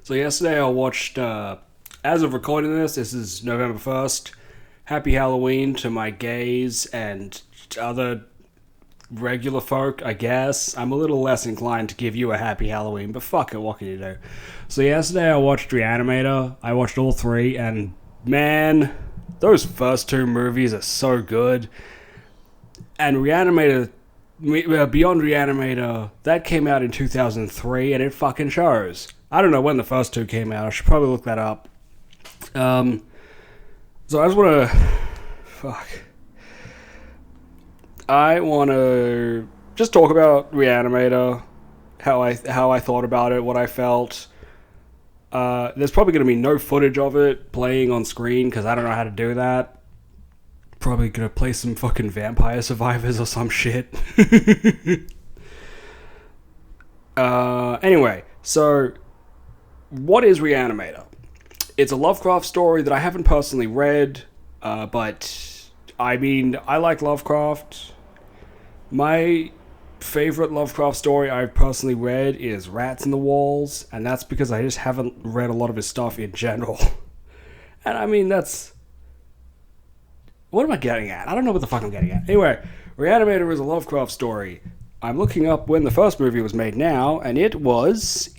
So yesterday I watched, as of recording this is November 1st. Happy Halloween to my gays and other regular folk, I guess. I'm a little less inclined to give you a happy Halloween, but fuck it, what can you do? So yesterday I watched Re-Animator. I watched all three, and man, those first two movies are so good. And Re-Animator, Beyond Re-Animator, that came out in 2003, and it fucking shows. I don't know when the first two came out. I should probably look that up. So I just want to... Fuck. I want to just talk about Re-Animator, how I thought about it, what I felt. There's probably going to be no footage of it playing on screen, because I don't know how to do that. Probably going to play some fucking Vampire Survivors or some shit. Anyway, so... What is Re-Animator? It's a Lovecraft story that I haven't personally read, but I mean, I like Lovecraft. My favorite Lovecraft story I've personally read is Rats in the Walls, and that's because I just haven't read a lot of his stuff in general. And I mean, that's... What am I getting at? I don't know what the fuck I'm getting at. Anyway, Re-Animator is a Lovecraft story. I'm looking up when the first movie was made now, and it was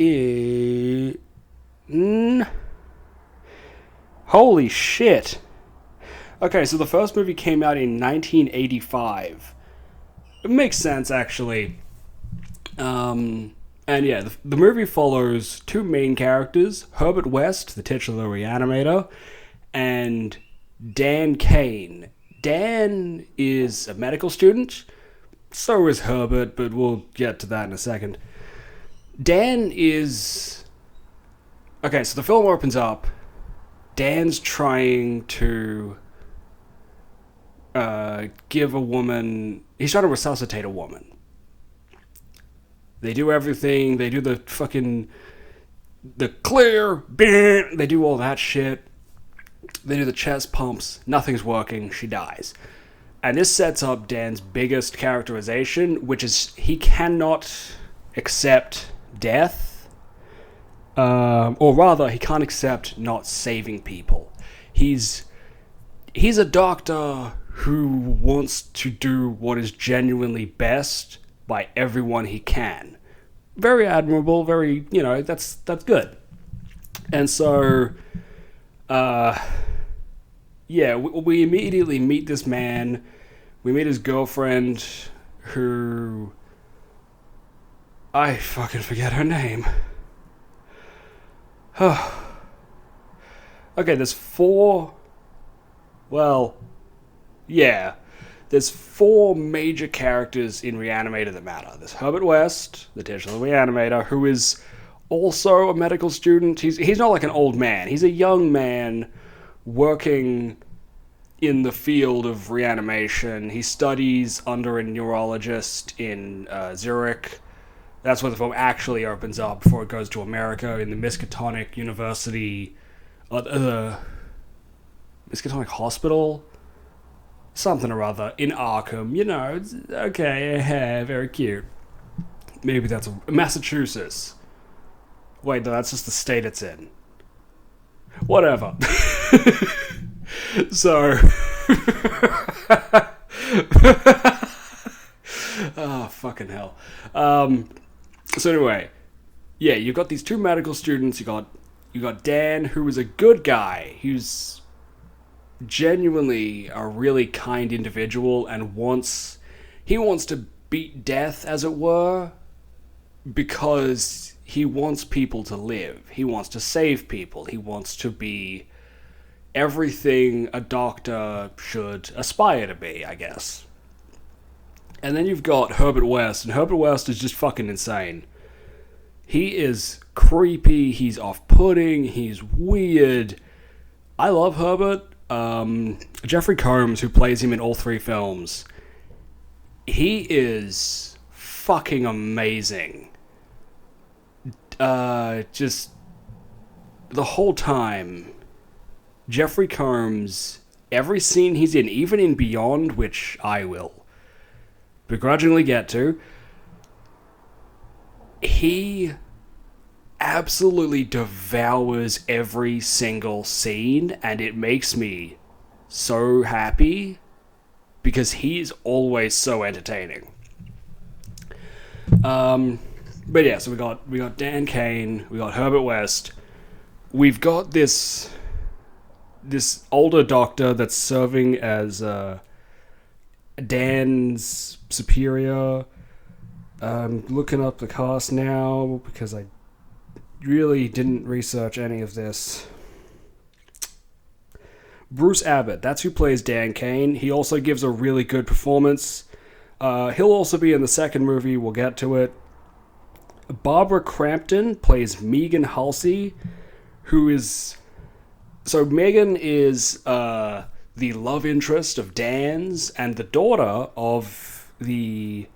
Holy shit. Okay, so the first movie came out in 1985. It makes sense, actually. And yeah, the movie follows two main characters, Herbert West, the titular Re-Animator, and Dan Kane. Dan is a medical student, so is Herbert, but we'll get to that in a second. Dan is... Okay, so the film opens up. Dan's trying to give a woman... He's trying to resuscitate a woman. They do everything. They do the fucking... The clear... They do all that shit. They do the chest pumps. Nothing's working. She dies. And this sets up Dan's biggest characterization, which is he cannot accept death. Or rather, he can't accept not saving people. He's a doctor who wants to do what is genuinely best by everyone he can. Very admirable, very, that's good. And so, yeah, we immediately meet this man. We meet his girlfriend, who... I fucking forget her name. Okay, there's four... Well, yeah. There's four major characters in Re-Animator that matter. There's Herbert West, the titular Re-Animator, who is also a medical student. He's not like an old man. He's a young man working in the field of reanimation. He studies under a neurologist in Zurich. That's where the film actually opens up before it goes to America in the Miskatonic University, Miskatonic Hospital, something or other, in Arkham. It's, okay, very cute. Maybe that's Massachusetts. Wait, no, that's just the state it's in. Whatever. So... Oh, fucking hell. So anyway, yeah, you've got these two medical students. You got Dan, who is a good guy. He's genuinely a really kind individual and wants to beat death, as it were, because he wants people to live. He wants to save people. He wants to be everything a doctor should aspire to be, I guess. And then you've got Herbert West, and Herbert West is just fucking insane. He is creepy, he's off-putting, he's weird. I love Herbert. Jeffrey Combs, who plays him in all three films, he is fucking amazing. Just the whole time, Jeffrey Combs, every scene he's in, even in Beyond, which I will begrudgingly get to, he absolutely devours every single scene, and it makes me so happy because he's always so entertaining. But yeah, so we got Dan Kane, we got Herbert West, we've got this older doctor that's serving as Dan's superior. I'm looking up the cast now because I really didn't research any of this. Bruce Abbott, that's who plays Dan Kane. He also gives a really good performance. He'll also be in the second movie, we'll get to it. Barbara Crampton plays Megan Halsey, who is... So Megan is the love interest of Dan's and the daughter of the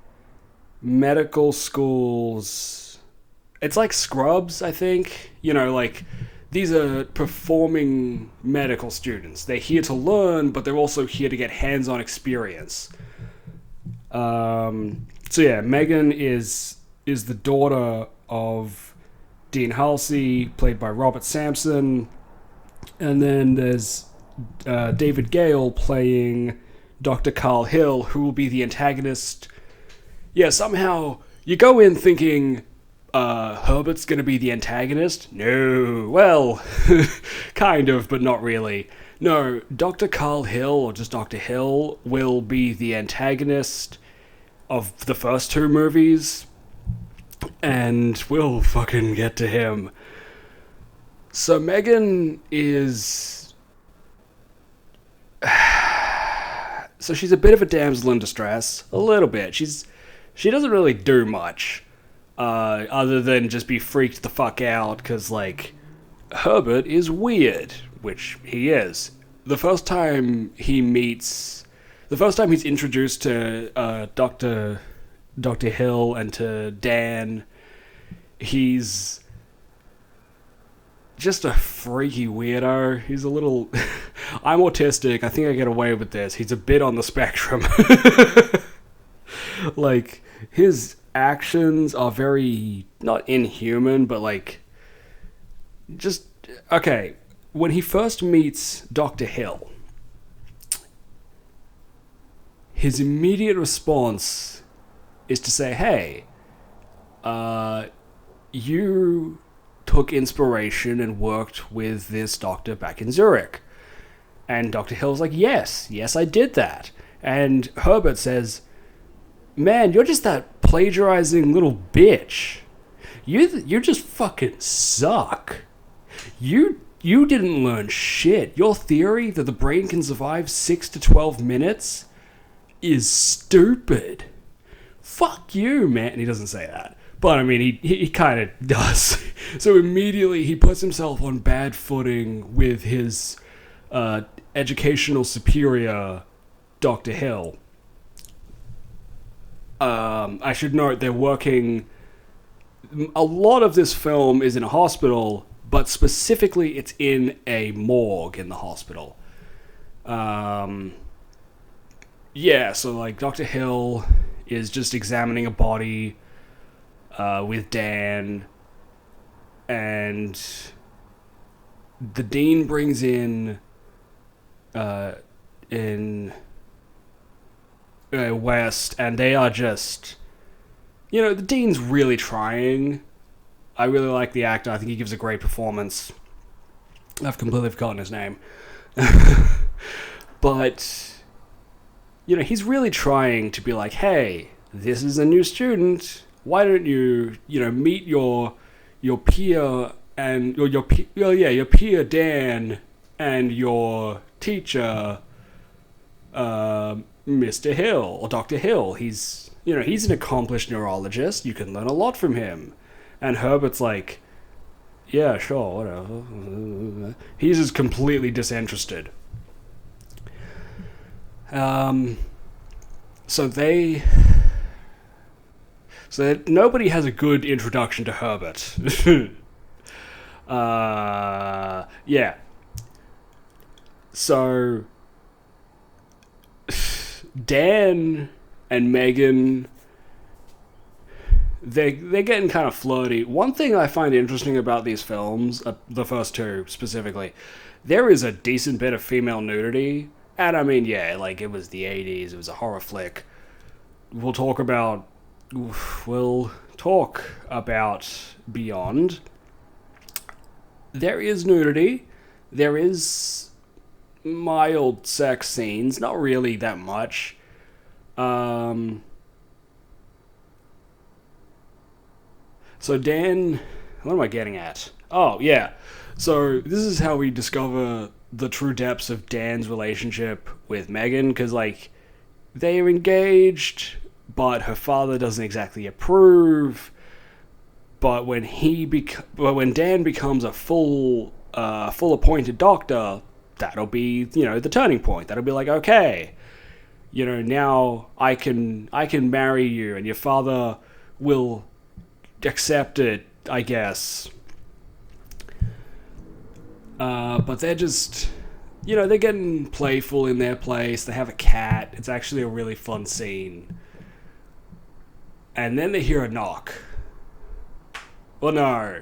medical school's... It's like Scrubs, I think. You know, like, these are performing medical students. They're here to learn, but they're also here to get hands-on experience. So yeah, Megan is the daughter of Dean Halsey, played by Robert Sampson. And then there's David Gale playing Dr. Carl Hill, who will be the antagonist. Yeah, somehow you go in thinking Herbert's going to be the antagonist. No, well, kind of, but not really. No, Dr. Carl Hill, or just Dr. Hill, will be the antagonist of the first two movies, and we'll fucking get to him. So Megan is... So she's a bit of a damsel in distress. A little bit. She doesn't really do much. Other than just be freaked the fuck out, because, like, Herbert is weird. Which he is. The first time he's introduced to Dr. Hill and to Dan, he's just a freaky weirdo. He's a little... I'm autistic, I think I get away with this. He's a bit on the spectrum. Like, his actions are very... not inhuman, but, like... just... Okay, when he first meets Dr. Hill, his immediate response is to say, hey, you took inspiration and worked with this doctor back in Zurich. And Dr. Hill's like, yes, I did that. And Herbert says, man, you're just that plagiarizing little bitch. You just fucking suck. You didn't learn shit. Your theory that the brain can survive 6 to 12 minutes is stupid. Fuck you, man. And he doesn't say that. But, I mean, he kind of does. So immediately he puts himself on bad footing with his educational superior, Dr. Hill. I should note they're working... A lot of this film is in a hospital, but specifically it's in a morgue in the hospital. Yeah, so, like, Dr. Hill is just examining a body with Dan, and the dean brings in West, and they are just... You know, the dean's really trying. I really like the actor. I think he gives a great performance. I've completely forgotten his name. But, you know, he's really trying to be like, hey, this is a new student. Why don't you, meet your peer and your peer Dan and your teacher, Mr. Hill or Dr. Hill. He's an accomplished neurologist. You can learn a lot from him. And Herbert's like, yeah, sure, whatever. He's just completely disinterested. So nobody has a good introduction to Herbert. Yeah. So Dan and Megan, they're getting kind of flirty. One thing I find interesting about these films, the first two specifically, there is a decent bit of female nudity. And I mean, yeah, like, it was the 80s, it was a horror flick. We'll talk about we'll talk about Beyond. There is nudity. There is mild sex scenes, not really that much. So Dan, what am I getting at? Oh, yeah. So this is how we discover the true depths of Dan's relationship with Megan, because, like, they're engaged, but her father doesn't exactly approve. But when when Dan becomes a full appointed doctor, that'll be, the turning point. That'll be like, okay, now I can marry you, and your father will accept it, I guess. But they're just, they're getting playful in their place. They have a cat. It's actually a really fun scene. And then they hear a knock. Well, no.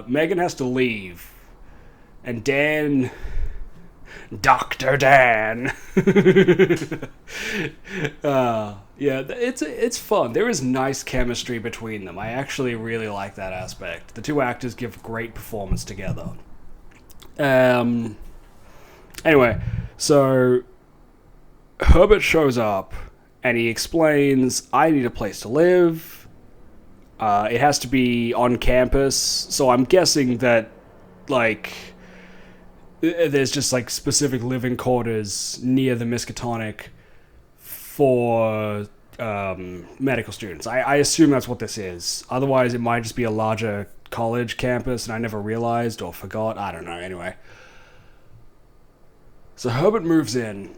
Megan has to leave. And Dr. Dan. Yeah, it's fun. There is nice chemistry between them. I actually really like that aspect. The two actors give great performance together. Anyway, so Herbert shows up and he explains, I need a place to live. It has to be on campus. So I'm guessing that, like, there's just, like, specific living quarters near the Miskatonic for medical students. I assume that's what this is. Otherwise, it might just be a larger college campus, and I never realized or forgot. I don't know. Anyway. So Herbert moves in.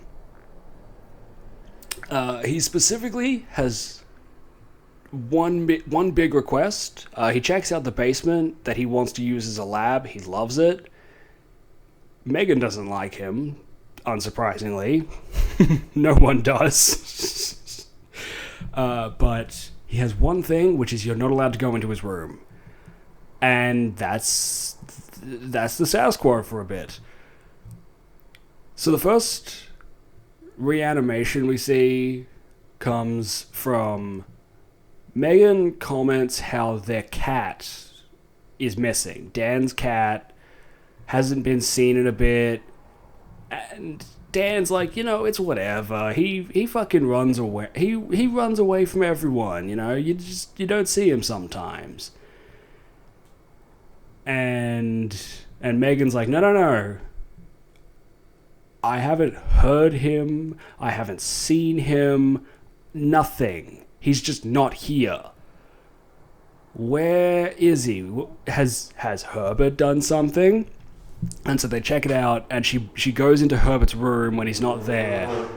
He specifically has one big request. He checks out the basement that he wants to use as a lab. He loves it. Megan doesn't like him, unsurprisingly. No one does. But he has one thing, which is you're not allowed to go into his room. And that's the status quo for a bit. So the first reanimation we see comes from Megan comments how their cat is missing. Dan's cat hasn't been seen in a bit, and Dan's like, it's whatever. He fucking runs away. He runs away from everyone. You don't see him sometimes. And Megan's like, no. I haven't heard him. I haven't seen him. Nothing. He's just not here. Where is he? Has Herbert done something? And so they check it out, and she goes into Herbert's room when he's not there.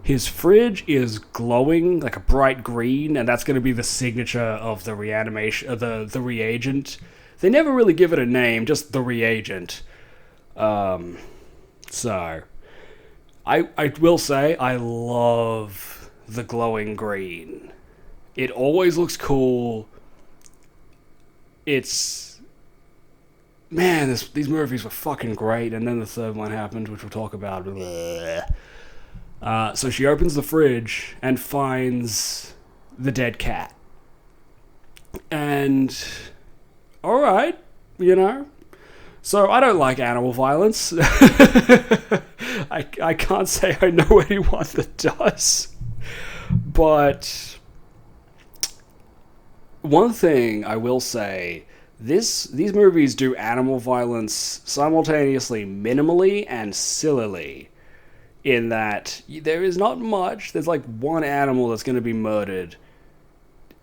His fridge is glowing like a bright green, and that's going to be the signature of the reanimation, the reagent. They never really give it a name, just the reagent. So I will say I love the glowing green. It always looks cool. Man, these movies were fucking great, and then the third one happened, which we'll talk about. So she opens the fridge and finds the dead cat. And, alright, So I don't like animal violence. I can't say I know anyone that does. But one thing I will say, these movies do animal violence simultaneously minimally and sillily, in that there is not much. There's like one animal that's going to be murdered,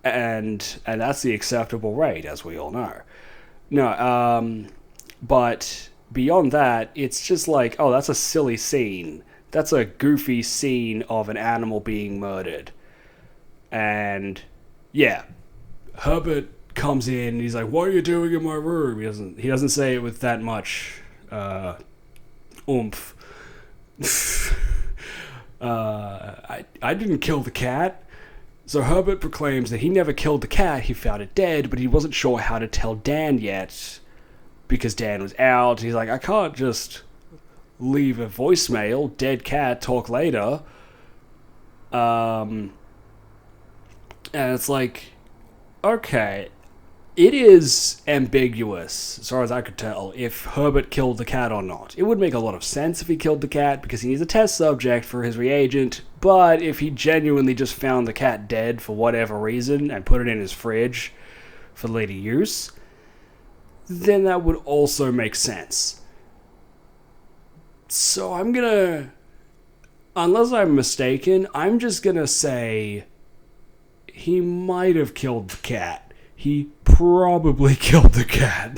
and that's the acceptable rate, as we all know. No, but beyond that, it's just like, oh, that's a silly scene. That's a goofy scene of an animal being murdered. And yeah, Herbert comes in and he's like, what are you doing in my room? He doesn't say it with that much oomph. I didn't kill the cat. So Herbert proclaims that he never killed the cat, he found it dead, but he wasn't sure how to tell Dan yet because Dan was out. He's like, I can't just leave a voicemail, dead cat, talk later. And it's like, okay, it is ambiguous, as far as I could tell, if Herbert killed the cat or not. It would make a lot of sense if he killed the cat, because he needs a test subject for his reagent, but if he genuinely just found the cat dead for whatever reason and put it in his fridge for later use, then that would also make sense. So I'm gonna, unless I'm mistaken, I'm just gonna say he might have killed the cat. He probably killed the cat.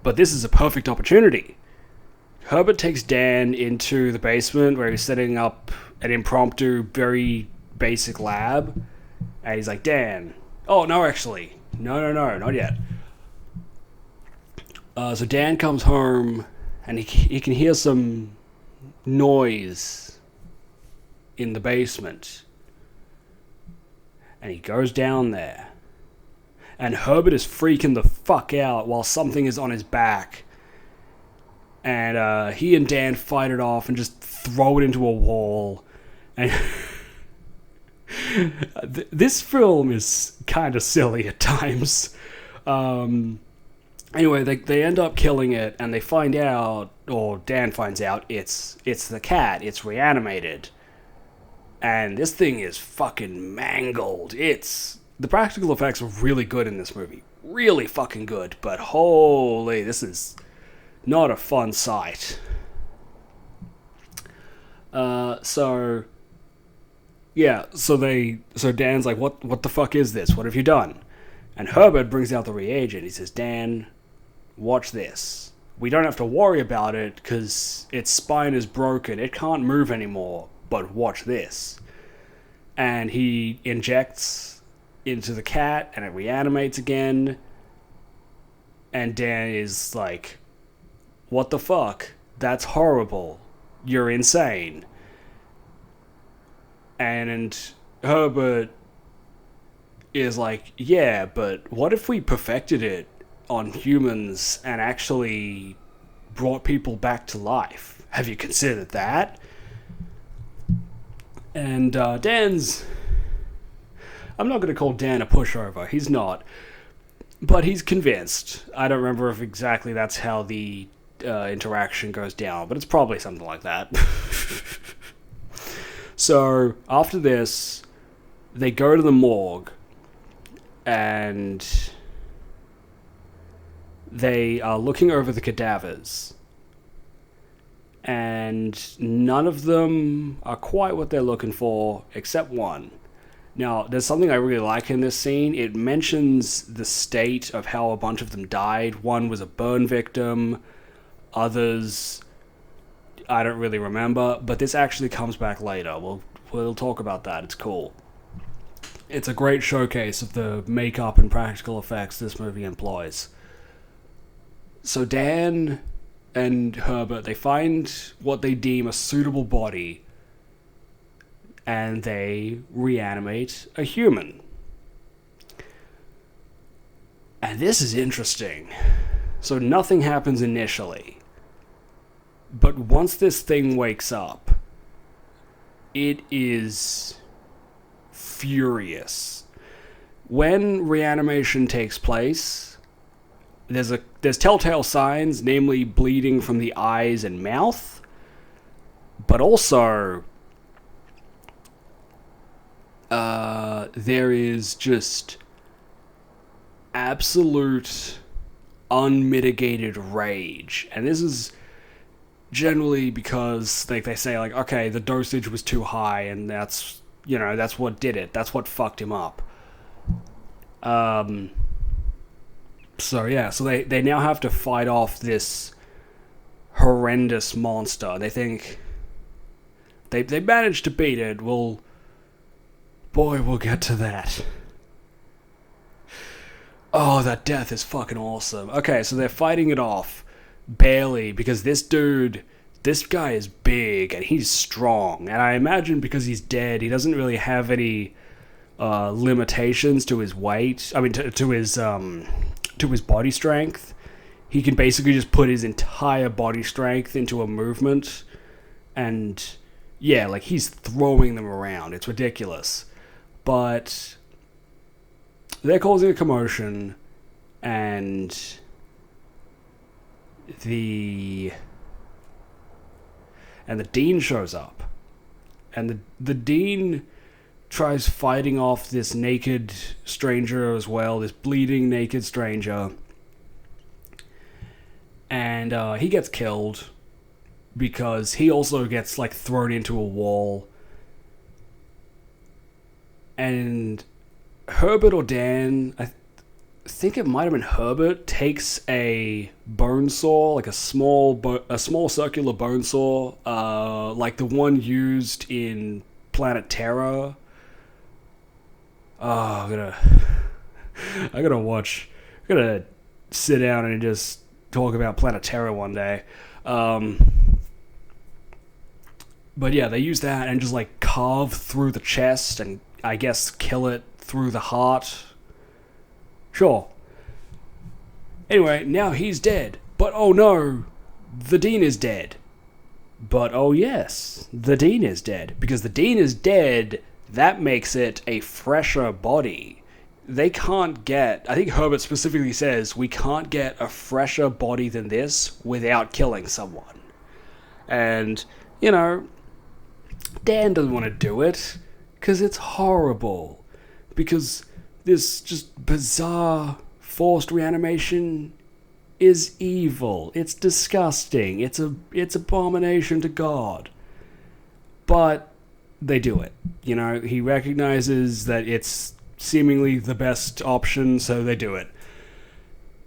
But this is a perfect opportunity. Herbert takes Dan into the basement where he's setting up an impromptu, very basic lab. And he's like, Dan. Oh, no, actually. No, not yet. So Dan comes home and he can hear some noise in the basement. And he goes down there. And Herbert is freaking the fuck out while something is on his back. And he and Dan fight it off and just throw it into a wall. And this film is kind of silly at times. Anyway, they end up killing it, and they find out, or Dan finds out, it's the cat. It's reanimated. And this thing is fucking mangled. The practical effects are really good in this movie. Really fucking good. But holy, this is not a fun sight. So Dan's like, what the fuck is this? What have you done? And Herbert brings out the reagent. He says, Dan, watch this. We don't have to worry about it because its spine is broken. It can't move anymore. But watch this. And he injects into the cat and it reanimates again. And Dan is like, what the fuck? That's horrible. You're insane. And Herbert is like, yeah, but what if we perfected it on humans and actually brought people back to life? Have you considered that? And Dan's... I'm not going to call Dan a pushover. He's not. But he's convinced. I don't remember if exactly that's how the interaction goes down, but it's probably something like that. So, after this, they go to the morgue, and they are looking over the cadavers. And none of them are quite what they're looking for, except one. Now, there's something I really like in this scene. It mentions the state of how a bunch of them died. One was a burn victim. Others, I don't really remember. But this actually comes back later. We'll talk about that. It's cool. It's a great showcase of the makeup and practical effects this movie employs. So Dan and Herbert, they find what they deem a suitable body, and they reanimate a human. And this is interesting. So nothing happens initially, but once this thing wakes up, it is furious. When reanimation takes place, there's telltale signs, namely bleeding from the eyes and mouth, but also there is just absolute unmitigated rage. And this is generally because they say, like, okay, the dosage was too high, and that's what did it. That's what fucked him up. So they now have to fight off this horrendous monster. They think they managed to beat it. We'll get to that. Oh, that death is fucking awesome. Okay, so they're fighting it off, barely, because this dude this guy is big and he's strong. And I imagine because he's dead, he doesn't really have any limitations to his weight. I mean, to his body strength. He can basically just put his entire body strength into a movement, and yeah, like he's throwing them around. It's ridiculous. But they're causing a commotion, and the dean shows up, and the dean tries fighting off this naked stranger as well, this bleeding naked stranger, and he gets killed because he also gets like thrown into a wall. And Herbert or Dan, I think it might have been Herbert, takes a bone saw, like a small circular bone saw, like the one used in Planet Terror. Oh, I gotta sit down and just talk about Planet Terror one day. But yeah, they use that and just like carve through the chest and I guess kill it through the heart. Sure. Anyway, now he's dead. But oh no, the dean is dead. But oh yes, the dean is dead. Because the dean is dead, that makes it a fresher body. They can't get, I think Herbert specifically says, we can't get a fresher body than this without killing someone. And, you know, Dan doesn't want to do it, because it's horrible. Because this just bizarre forced reanimation is evil. It's disgusting. It's abomination to God. But they do it. You know, he recognizes that it's seemingly the best option, so they do it.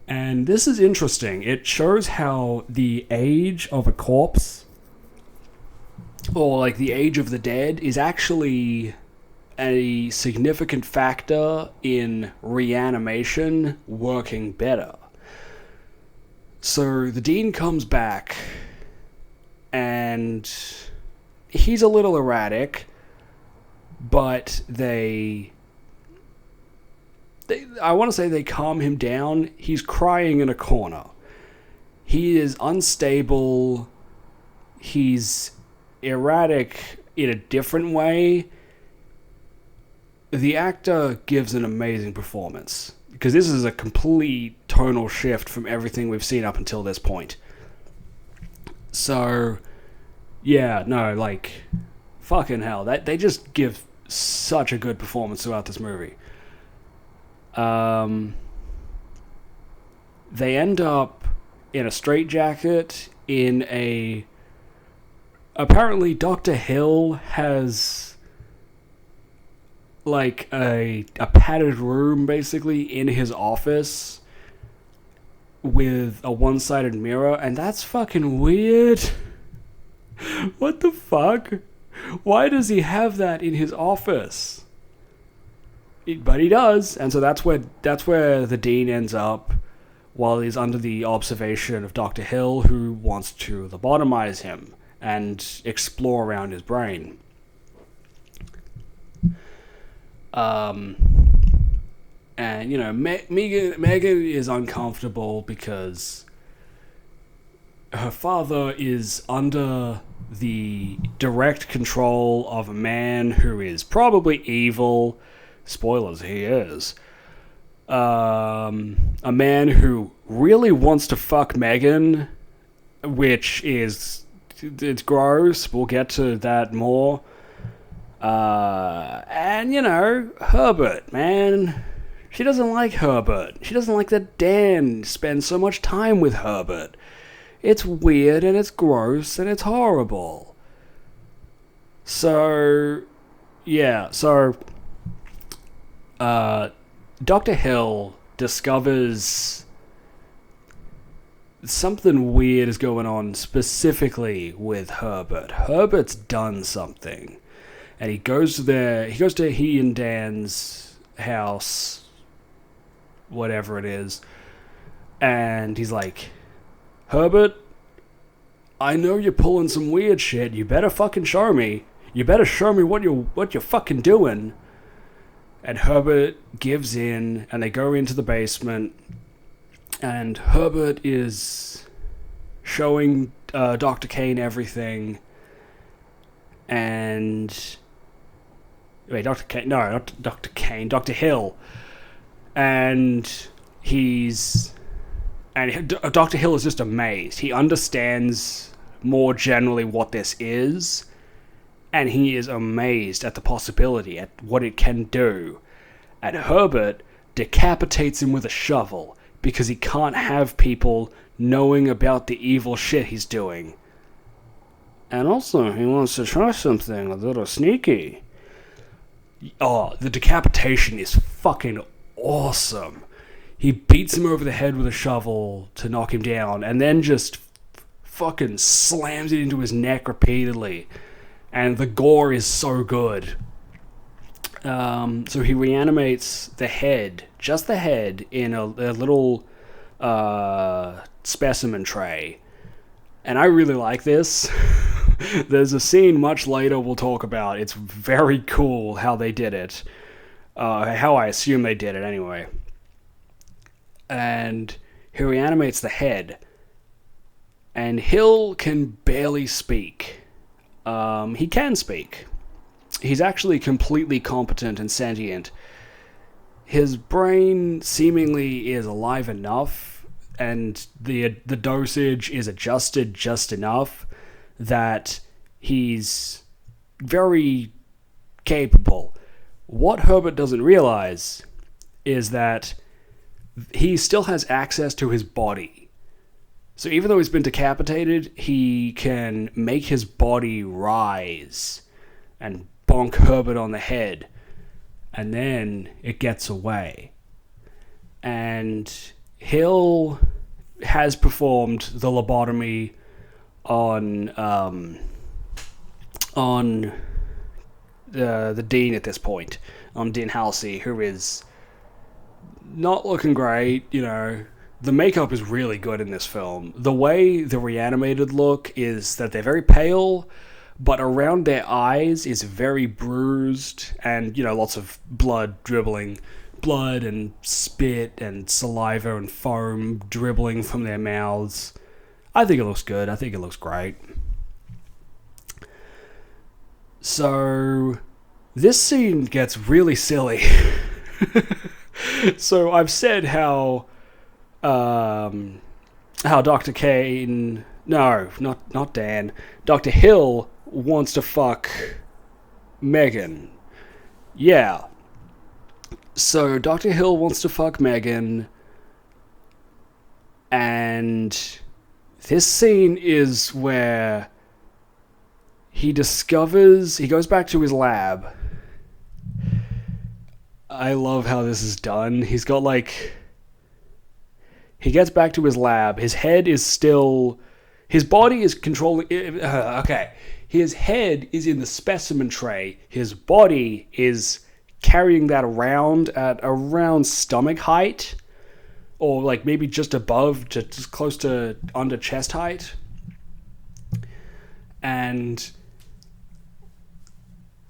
And this is interesting. It shows how the age of a corpse, or like the age of the dead, is actually a significant factor in reanimation working better. So the dean comes back, and he's a little erratic, but I want to say they calm him down. He's crying in a corner. He is unstable. He's erratic in a different way. The actor gives an amazing performance, because this is a complete tonal shift from everything we've seen up until this point. So, yeah, no, like, fucking hell. They just give such a good performance throughout this movie. They end up in a straitjacket in a... Apparently, Dr. Hill has like a padded room, basically, in his office with a one-sided mirror, and that's fucking weird. What the fuck? Why does he have that in his office? But he does, and so that's where the dean ends up while he's under the observation of Dr. Hill, who wants to lobotomize him and explore around his brain. And, you know, Megan is uncomfortable because her father is under the direct control of a man who is probably evil. Spoilers, he is. A man who really wants to fuck Megan, which is... it's gross. We'll get to that more. And, you know, Herbert, man. She doesn't like Herbert. She doesn't like that Dan spends so much time with Herbert. It's weird, and it's gross, and it's horrible. So, yeah, so... Dr. Hill discovers something weird is going on specifically with Herbert. Herbert's done something. And he goes to he and Dan's house, whatever it is, and he's like, Herbert, I know you're pulling some weird shit. You better fucking show me. You better show me what you're fucking doing. And Herbert gives in, and they go into the basement, and Herbert is showing Dr. Kane everything, and... Wait, Dr. Kane? No, not Dr. Kane. Dr. Hill. And Dr. Hill is just amazed. He understands more generally what this is, and he is amazed at the possibility, at what it can do. And Herbert decapitates him with a shovel, because he can't have people knowing about the evil shit he's doing. And also, he wants to try something a little sneaky. Oh, the decapitation is fucking awesome. He beats him over the head with a shovel to knock him down, and then just fucking slams it into his neck repeatedly. And the gore is so good. So he reanimates the head, just the head, in a little specimen tray. And I really like this. There's a scene much later we'll talk about. It's very cool how they did it. How I assume they did it anyway. And he reanimates the head. And Hill can barely speak. He can speak. He's actually completely competent and sentient. His brain seemingly is alive enough, and the dosage is adjusted just enough that he's very capable. What Herbert doesn't realize is that he still has access to his body. So even though he's been decapitated, he can make his body rise and bonk Herbert on the head, and then it gets away. And Hill has performed the lobotomy on the Dean at this point, on Dean Halsey, who is not looking great. You know, the makeup is really good in this film. The way the Re-Animated look is that they're very pale, but around their eyes is very bruised, and, you know, lots of blood dribbling. Blood and spit and saliva and foam dribbling from their mouths. I think it looks good. I think it looks great. So, this scene gets really silly. So, I've said how Dr. Kane... No, not Dan. Dr. Hill wants to fuck Megan. Yeah. So, Dr. Hill wants to fuck Megan, and this scene is where he goes back to his lab. I love how this is done. He gets back to his lab. His head is still... His body is controlling... Okay. His head is in the specimen tray. His body is carrying that around at around stomach height, or like maybe just above, just close to under chest height. And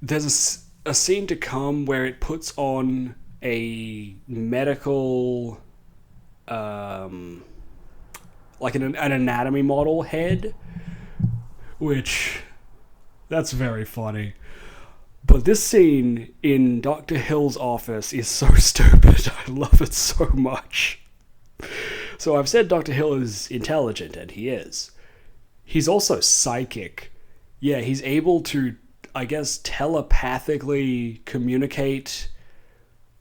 there's a scene to come where it puts on a medical, like an anatomy model head, which, that's very funny. But this scene in Dr. Hill's office is so stupid. I love it so much. So I've said Dr. Hill is intelligent, and he is. He's also psychic. Yeah, he's able to, I guess, telepathically communicate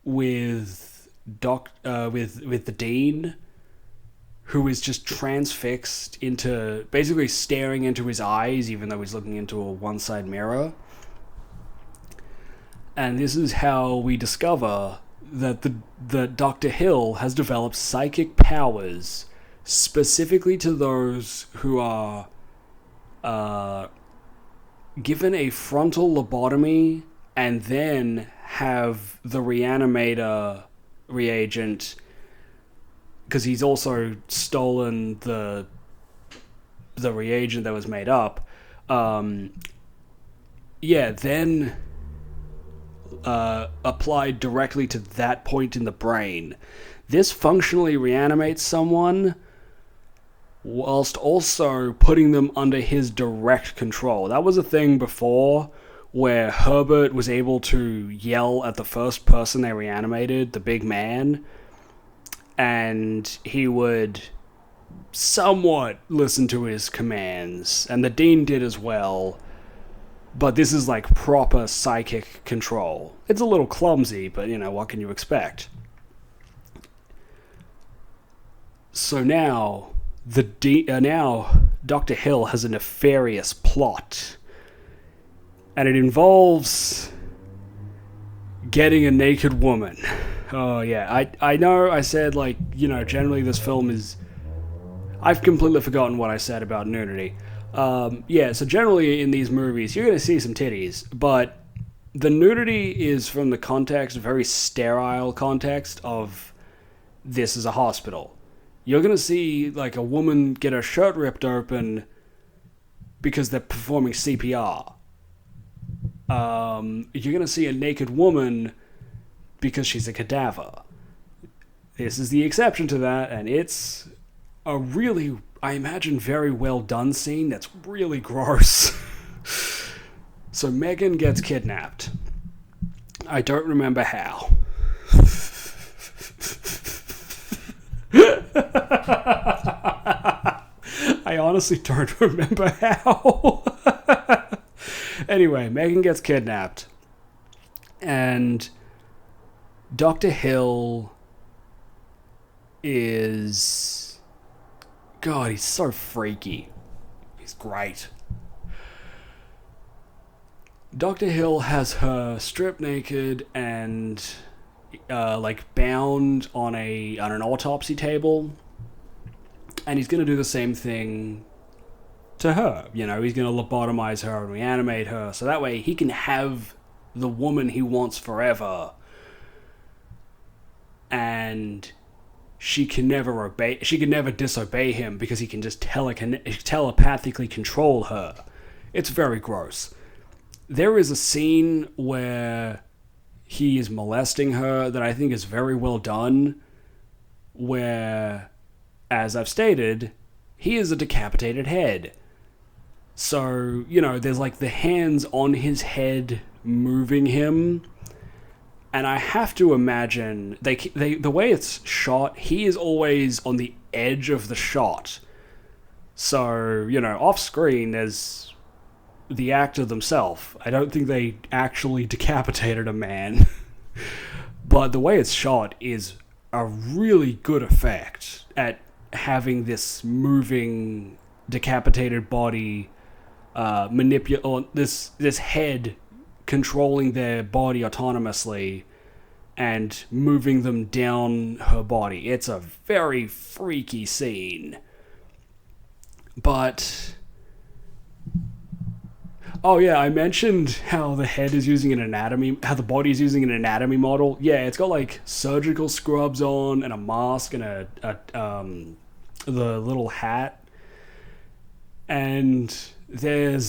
with with the Dean, who is just transfixed into, basically staring into his eyes, even though he's looking into a one-side mirror. And this is how we discover that the Dr. Hill has developed psychic powers specifically to those who are given a frontal lobotomy and then have the Re-Animator reagent, because he's also stolen the the reagent that was made up, then applied directly to that point in the brain. This functionally reanimates someone whilst also putting them under his direct control. That was a thing before where Herbert was able to yell at the first person they reanimated, the big man, and he would somewhat listen to his commands, and the Dean did as well. But this is like proper psychic control. It's a little clumsy, but what can you expect? So now, now Dr. Hill has a nefarious plot. And it involves getting a naked woman. Oh yeah, I know I said generally this film is... I've completely forgotten what I said about nudity. So generally in these movies, you're going to see some titties, but the nudity is from the context, very sterile context of this is a hospital. You're going to see a woman get her shirt ripped open because they're performing CPR. You're going to see a naked woman because she's a cadaver. This is the exception to that, and it's a really, I imagine, very well done scene that's really gross. So Megan gets kidnapped. I don't remember how. I honestly don't remember how. Anyway, Megan gets kidnapped. And Dr. Hill is... God, he's so freaky. He's great. Dr. Hill has her stripped naked and bound on an autopsy table, and he's gonna do the same thing to her. He's gonna lobotomize her and reanimate her, so that way he can have the woman he wants forever, and she can never disobey him because he can just telepathically control her. It's very gross. There is a scene where he is molesting her that I think is very well done, where, as I've stated, he is a decapitated head. So, there's the hands on his head moving him, and I have to imagine the way it's shot, he is always on the edge of the shot. So, off screen there's the actor themselves. I don't think they actually decapitated a man. But the way it's shot is a really good effect at having this moving, decapitated body this head controlling their body autonomously and moving them down her body. It's a very freaky scene. But... Oh yeah, I mentioned how the head is using how the body is using an anatomy model. Yeah, it's got surgical scrubs on and a mask and the little hat. And they're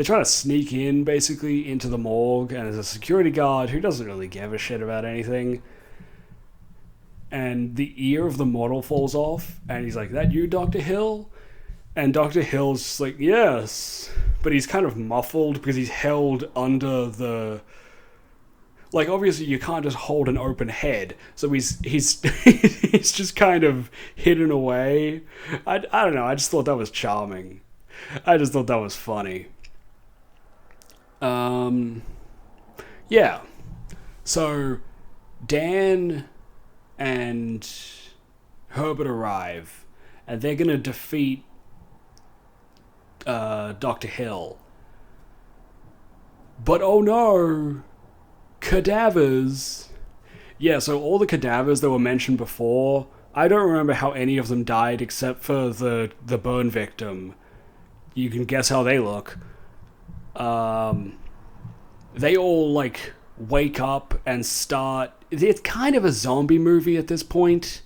trying to sneak in basically into the morgue, and there's a security guard who doesn't really give a shit about anything. And the ear of the model falls off, and he's like, "That you, Dr. Hill?" And Dr. Hill's just like, "Yes," but he's kind of muffled because he's held under the... obviously you can't just hold an open head, so he's he's just kind of hidden away. I don't know, I just thought that was charming. I just thought that was funny. Yeah. So, Dan and Herbert arrive, and they're gonna defeat Dr. Hill. But oh no! Cadavers! Yeah, so all the cadavers that were mentioned before, I don't remember how any of them died except for the burn victim. You can guess how they look. They all, wake up and start... It's kind of a zombie movie at this point.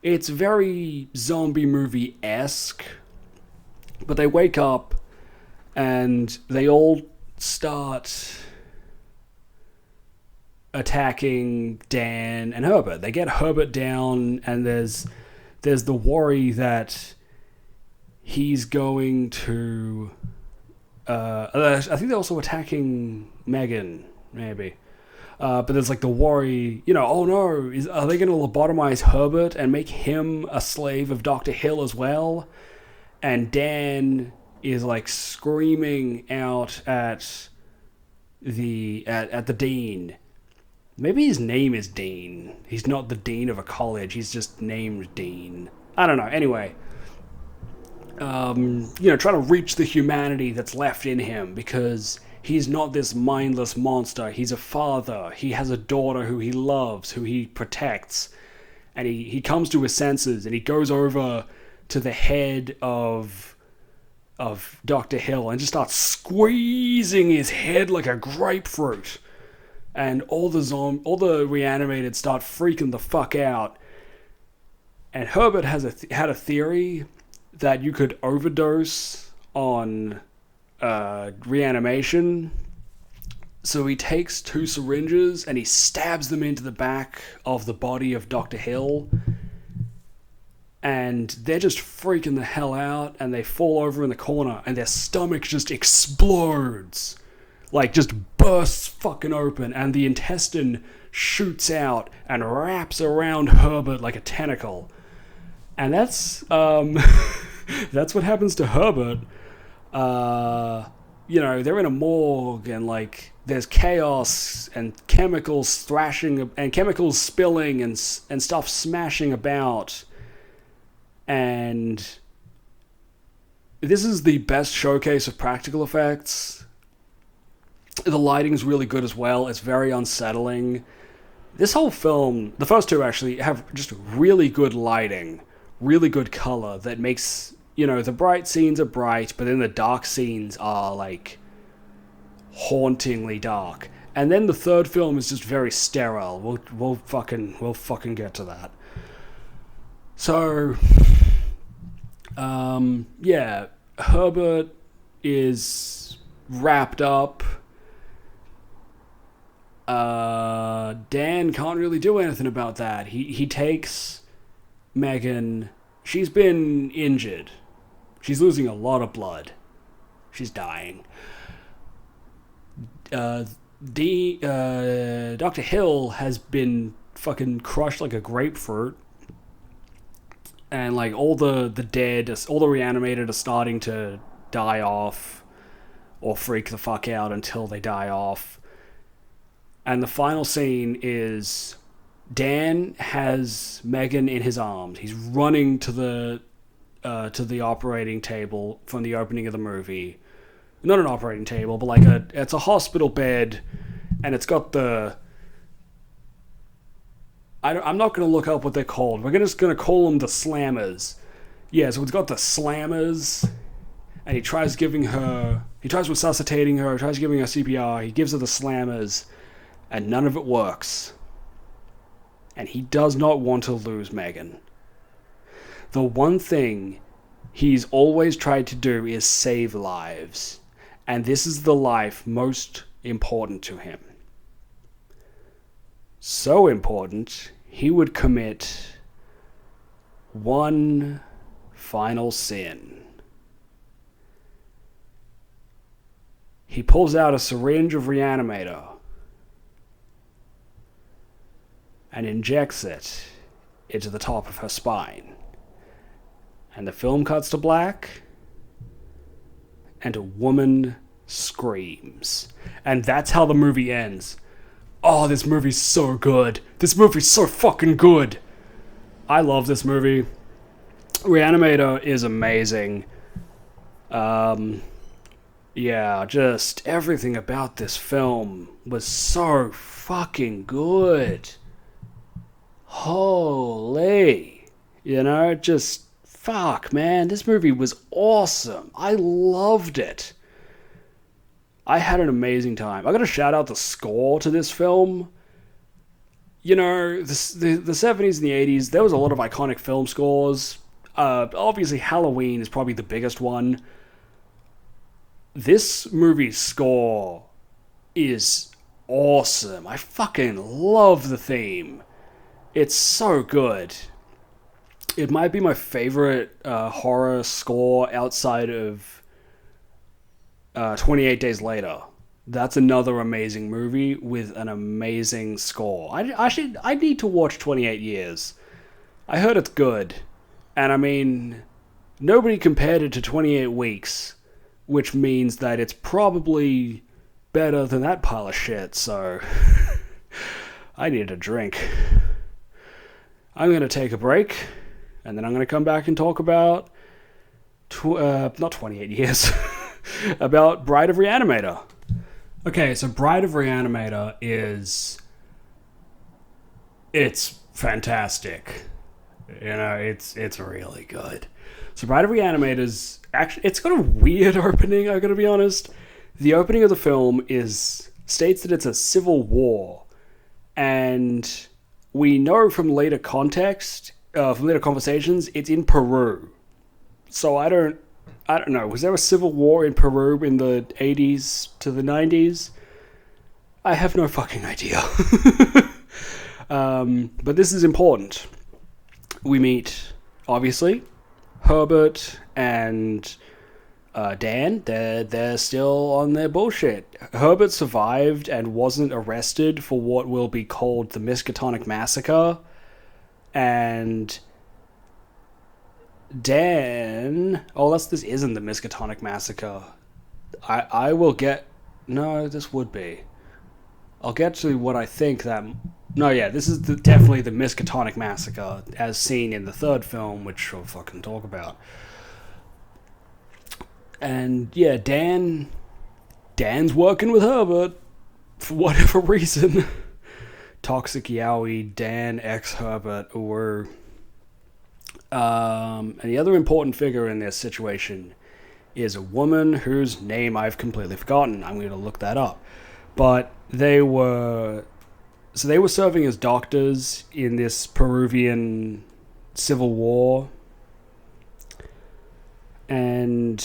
It's very zombie movie-esque, but they wake up and they all start attacking Dan and Herbert. They get Herbert down, and there's the worry that he's going to. I think they're also attacking Megan, maybe. But there's like the worry, oh no, are they going to lobotomize Herbert and make him a slave of Dr. Hill as well? And Dan is like screaming out at the dean. Maybe his name is Dean. He's not the dean of a college. He's just named Dean. I don't know. Anyway, trying to reach the humanity that's left in him, because he's not this mindless monster. He's a father. He has a daughter who he loves, who he protects. And he comes to his senses, and he goes over to the head of Dr. Hill and just starts squeezing his head like a grapefruit. And all the reanimated start freaking the fuck out. And Herbert had a theory that you could overdose on reanimation. So he takes 2 syringes and he stabs them into the back of the body of Dr. Hill. And they're just freaking the hell out, and they fall over in the corner, and their stomach just explodes. Like, just bursts fucking open, and the intestine shoots out and wraps around Herbert like a tentacle. And that's that's what happens to Herbert. They're in a morgue, and like there's chaos and chemicals thrashing and chemicals spilling and stuff smashing about. And this is the best showcase of practical effects. The lighting's really good as well. It's very unsettling. This whole film, the first 2 actually, have just really good lighting, really good color that makes, the bright scenes are bright, but then the dark scenes are like hauntingly dark. And then the third film is just very sterile. We'll fucking get to that. So, Herbert is wrapped up. Dan can't really do anything about that. He takes Megan. She's been injured. She's losing a lot of blood. She's dying. Dr. Hill has been fucking crushed like a grapefruit. And like all the dead, all the reanimated are starting to die off or freak the fuck out until they die off. And the final scene is Dan has Megan in his arms. He's running to the operating table from the opening of the movie. Not an operating table, but it's a hospital bed, and it's got the. I'm not going to look up what they're called. We're just going to call them the slammers. Yeah, so it's got the slammers, and he tries resuscitating her, tries giving her CPR, he gives her the slammers, and none of it works. And he does not want to lose Megan. The one thing he's always tried to do is save lives. And this is the life most important to him. So important, he would commit one final sin. He pulls out a syringe of Re-Animator and injects it into the top of her spine. And the film cuts to black, and a woman screams. And that's how the movie ends. Oh, this movie's so good. This movie's so fucking good. I love this movie. Re-Animator is amazing. Yeah, just everything about this film was so fucking good. Holy. Just fuck, man. This movie was awesome. I loved it. I had an amazing time. I gotta shout out the score to this film. You know, the 70s and the 80s, there was a lot of iconic film scores. Obviously, Halloween is probably the biggest one. This movie's score is awesome. I fucking love the theme. It's so good. It might be my favorite horror score outside of 28 Days Later. That's another amazing movie with an amazing score. I need to watch 28 Years. I heard it's good. And I mean, nobody compared it to 28 Weeks, which means that it's probably better than that pile of shit, so I need a drink. I'm going to take a break, and then I'm going to come back and talk about, not 28 Years, about Bride of Re-Animator. Okay, so Bride of Re-Animator it's fantastic. You know, it's really good. So Bride of Re-Animator's actually, it's got a weird opening, I gotta be honest. The opening of the film states that it's a civil war, and we know from later context, from later conversations, it's in Peru. So I don't know. Was there a civil war in Peru in the 80s to the 90s? I have no fucking idea. But this is important. We meet, obviously, Herbert and Dan. They're still on their bullshit. Herbert survived and wasn't arrested for what will be called the Miskatonic Massacre. And Dan... Oh, this isn't the Miskatonic Massacre. I will get... No, this would be. I'll get to what I think that... No, yeah, this is definitely the Miskatonic Massacre, as seen in the third film, which I'll fucking talk about. And, yeah, Dan's working with Herbert, for whatever reason. Toxic Yaoi, Dan, ex-Herbert, or... and the other important figure in this situation is a woman whose name I've completely forgotten. I'm going to look that up. But they were serving as doctors in this Peruvian civil war. And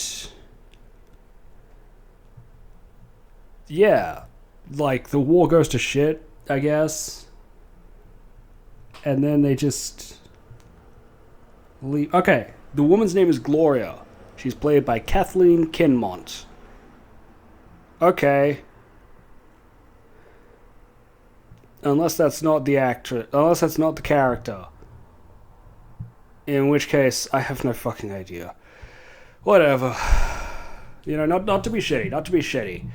yeah, like the war goes to shit, I guess. And then they just leave. Okay, the woman's name is Gloria. She's played by Kathleen Kinmont. Okay. Unless that's not the actress. Unless that's not the character. In which case, I have no fucking idea. Whatever. You know, not to be shitty. Not to be shitty.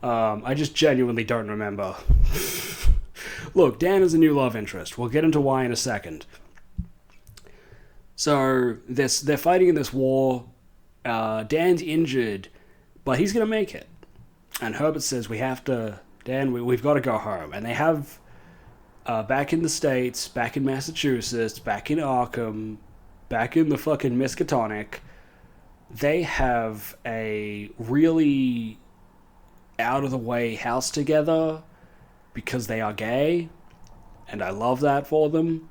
I just genuinely don't remember. Look, Dan is a new love interest. We'll get into why in a second. So, they're fighting in this war. Dan's injured, but he's going to make it. And Herbert says, Dan, we've got to go home. And they have, back in the States, back in Massachusetts, back in Arkham, back in the fucking Miskatonic, they have a really out-of-the-way house together because they are gay. And I love that for them.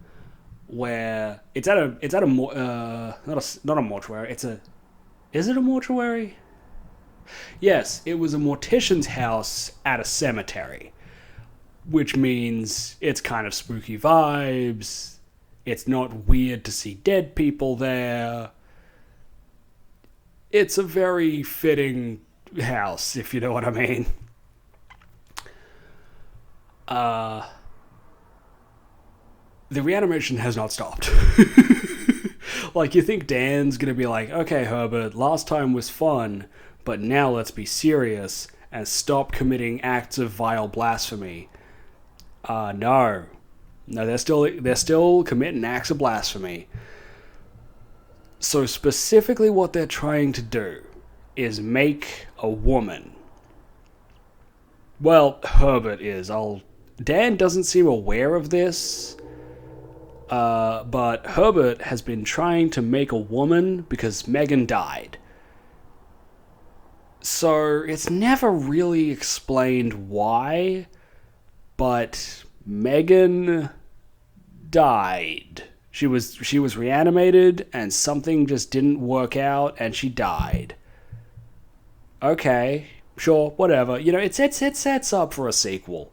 Where it's at a not a mortuary. Is it a mortuary? Yes, it was a mortician's house at a cemetery, which means it's kind of spooky vibes. It's not weird to see dead people there. It's a very fitting house, if you know what I mean. The reanimation has not stopped. Like, you think Dan's gonna be like, okay, Herbert, last time was fun, but now let's be serious and stop committing acts of vile blasphemy. No, they're still committing acts of blasphemy. So specifically what they're trying to do is make a woman. Well, Herbert is. Dan doesn't seem aware of this, but Herbert has been trying to make a woman because Megan died. So it's never really explained why, but Megan died. She was reanimated and something just didn't work out and she died. Okay, sure, whatever. It sets up for a sequel.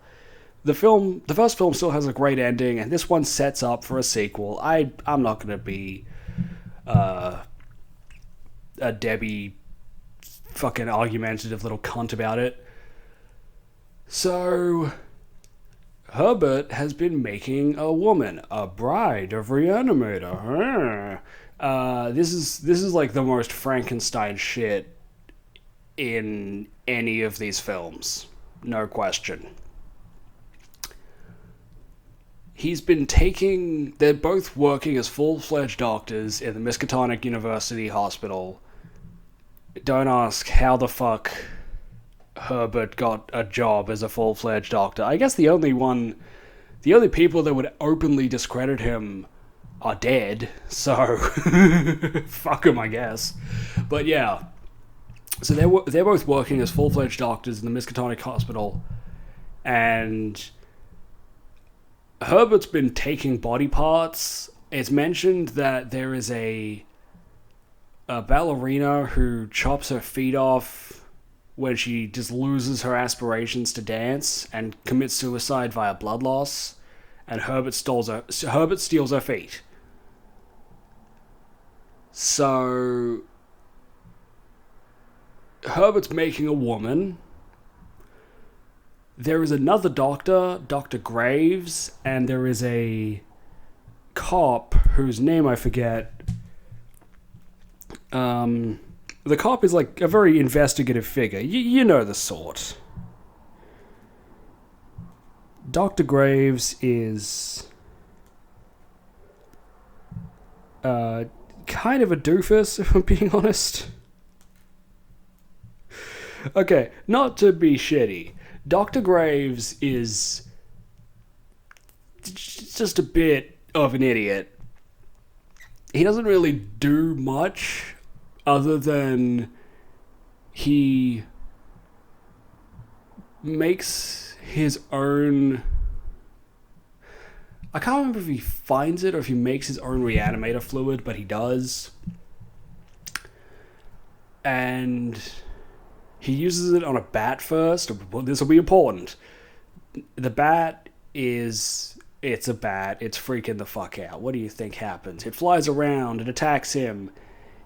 The first film still has a great ending, and this one sets up for a sequel. I'm not gonna be a Debbie fucking argumentative little cunt about it. So Herbert has been making a woman, a bride of Re-Animator. This is like the most Frankenstein shit in any of these films, no question. They're both working as full-fledged doctors in the Miskatonic University Hospital. Don't ask how the fuck Herbert got a job as a full-fledged doctor. I guess the only people that would openly discredit him are dead, so fuck him, I guess. But yeah, so they're both working as full-fledged doctors in the Miskatonic Hospital, and Herbert's been taking body parts. It's mentioned that there is a ballerina who chops her feet off when she just loses her aspirations to dance and commits suicide via blood loss, and Herbert steals her feet. So Herbert's making a woman. There is another doctor, Dr. Graves, and there is a cop whose name I forget. The cop is like a very investigative figure. You know the sort. Dr. Graves is kind of a doofus, if I'm being honest. Okay, not to be shitty. Dr. Graves is just a bit of an idiot. He doesn't really do much other than he makes his own... I can't remember if he finds it or if he makes his own Re-Animator fluid, but he does. And he uses it on a bat first. Well, this will be important. The bat it's a bat. It's freaking the fuck out. What do you think happens? It flies around. It attacks him.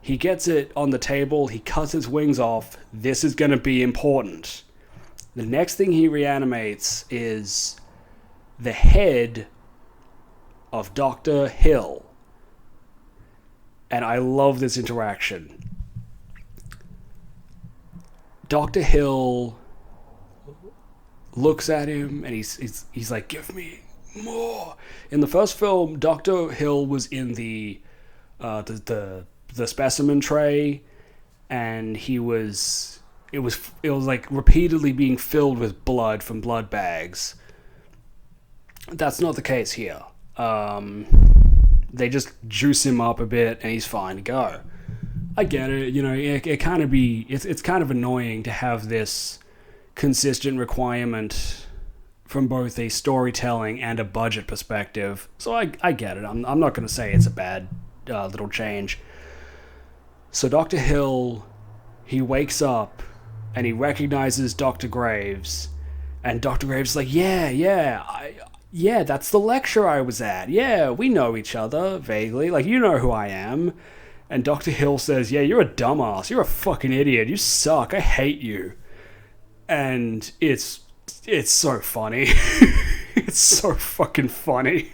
He gets it on the table. He cuts its wings off. This is going to be important. The next thing he reanimates is the head of Dr. Hill. And I love this interaction. Dr. Hill looks at him and he's like, give me more. In the first film, Dr. Hill was in the specimen tray, and it was like repeatedly being filled with blood from blood bags. That's not the case here. They just juice him up a bit and he's fine to go. I get it, it's kind of annoying to have this consistent requirement from both a storytelling and a budget perspective. So I get it. I'm not going to say it's a bad little change. So Dr. Hill, he wakes up and he recognizes Dr. Graves, and Dr. Graves is like, yeah, that's the lecture I was at. Yeah, we know each other vaguely. Like, you know who I am. And Dr. Hill says, yeah, you're a dumbass. You're a fucking idiot. You suck. I hate you. And it's so funny. It's so fucking funny.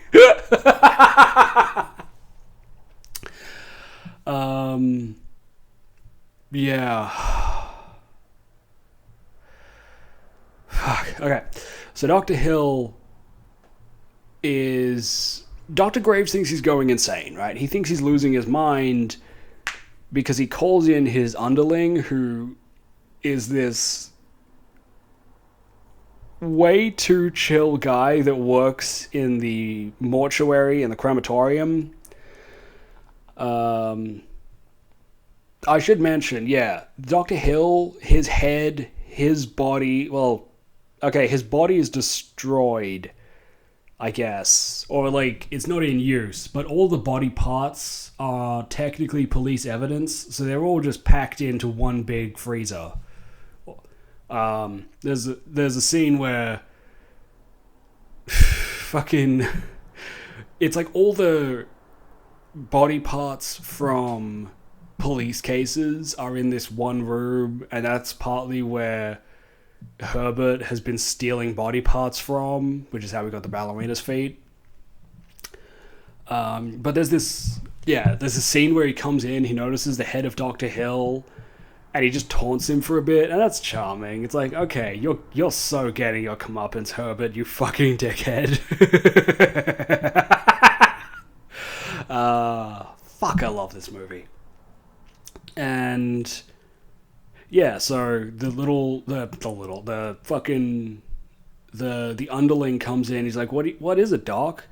Yeah. Fuck. Okay. So Dr. Graves thinks he's going insane, right? He thinks he's losing his mind because he calls in his underling, who is this way too chill guy that works in the mortuary and the crematorium. I should mention, Dr. Hill, his head, his body, his body is destroyed I guess. Or, like, it's not in use, but all the body parts are technically police evidence, so they're all just packed into one big freezer. There's a scene where fucking it's like all the body parts from police cases are in this one room, and that's partly where Herbert has been stealing body parts from, which is how we got the ballerina's feet. But there's a scene where he comes in, he notices the head of Dr. Hill, and he just taunts him for a bit, and that's charming. It's like, okay, you're so getting your comeuppance, Herbert, you fucking dickhead. Fuck, I love this movie. And yeah, so the underling comes in. He's like, what is it, Doc?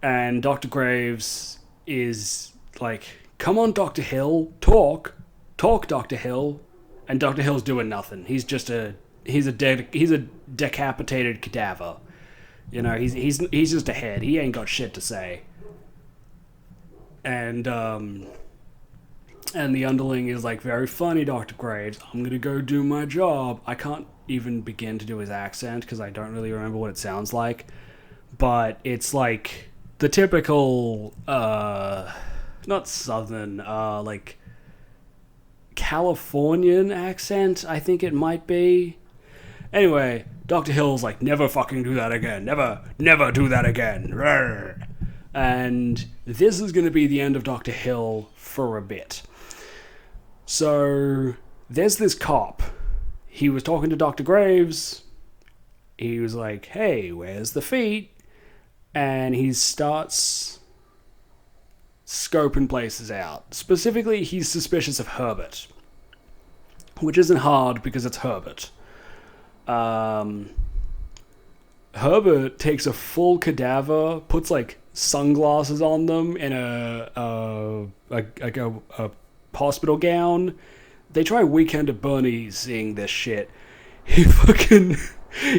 And Dr. Graves is like, come on, Dr. Hill, talk, Dr. Hill. And Dr. Hill's doing nothing. He's a decapitated cadaver. You know, he's just a head. He ain't got shit to say. And the underling is like, very funny, Dr. Graves. I'm gonna go do my job. I can't even begin to do his accent because I don't really remember what it sounds like. But it's like the typical, not southern, like Californian accent, I think it might be. Anyway, Dr. Hill's like, never fucking do that again. Never do that again. Rawr. And this is going to be the end of Dr. Hill for a bit. So there's this cop. He was talking to Dr. Graves. He was like, hey, where's the feet? And he starts scoping places out. Specifically, he's suspicious of Herbert, which isn't hard because it's Herbert. Herbert takes a full cadaver, puts like sunglasses on them in a hospital gown. They try Weekend at Bernie's seeing this shit. He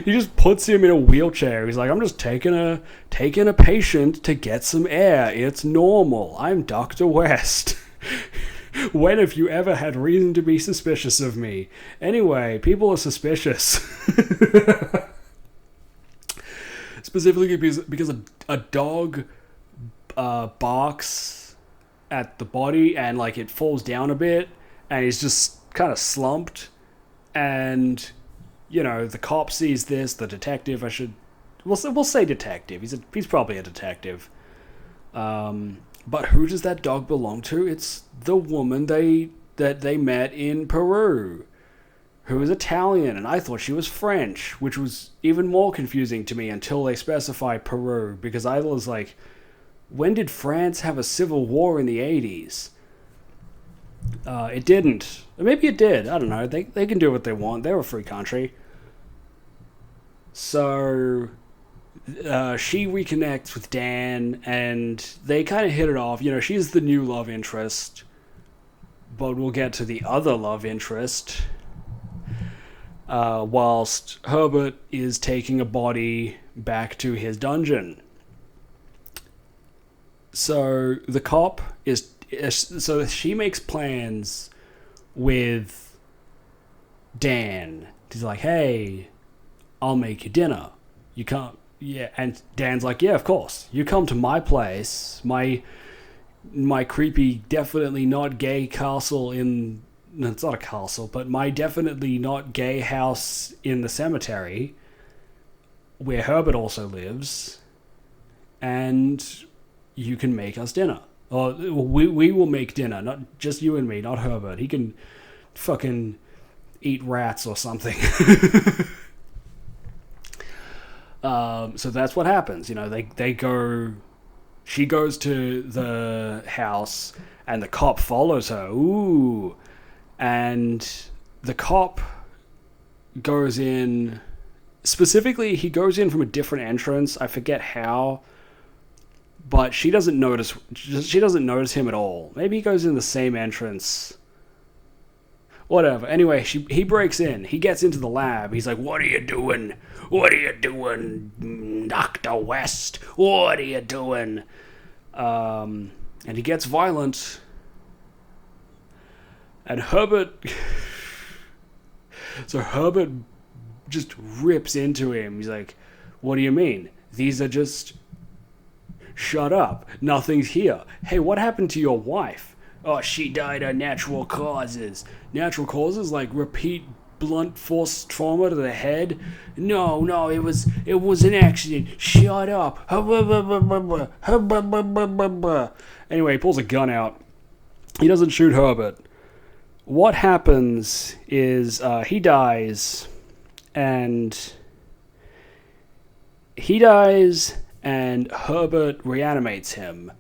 just puts him in a wheelchair. He's like, I'm just taking a patient to get some air. It's normal. I'm Dr. West. When have you ever had reason to be suspicious of me? Anyway, people are suspicious. Specifically because a dog barks at the body and like it falls down a bit and he's just kind of slumped, and you know the cop sees this. The detective, we'll say detective. He's probably a detective. But who does that dog belong to? It's the woman that they met in Peru, who is Italian, and I thought she was French, which was even more confusing to me until they specify Peru, because I was like, when did France have a civil war in the 80s? It didn't. Maybe it did. I don't know. They can do what they want. They're a free country. So she reconnects with Dan, and they kind of hit it off. You know, she's the new love interest, but we'll get to the other love interest. Whilst Herbert is taking a body back to his dungeon. So the cop so she makes plans with Dan. He's like, hey, I'll make you dinner. You can't, yeah. And Dan's like, yeah, of course. You come to my place, my creepy, definitely not gay castle in... No, it's not a castle, but my definitely not gay house in the cemetery, where Herbert also lives, and you can make us dinner. Or we will make dinner, not just you and me, not Herbert. He can fucking eat rats or something. So that's what happens. You know, they go... She goes to the house, and the cop follows her. Ooh... And the cop goes in... Specifically, he goes in from a different entrance. I forget how. But she doesn't notice him at all. Maybe he goes in the same entrance. Whatever. Anyway, he breaks in. He gets into the lab. He's like, "What are you doing? What are you doing, Dr. West? What are you doing?" And he gets violent. And Herbert... So Herbert just rips into him. He's like, "What do you mean? These are just... Shut up. Nothing's here. Hey, what happened to your wife?" "Oh, she died of natural causes." "Natural causes? Like repeat blunt force trauma to the head?" No, it was an accident. Shut up." Anyway, he pulls a gun out. He doesn't shoot Herbert. What happens is he dies, and Herbert reanimates him.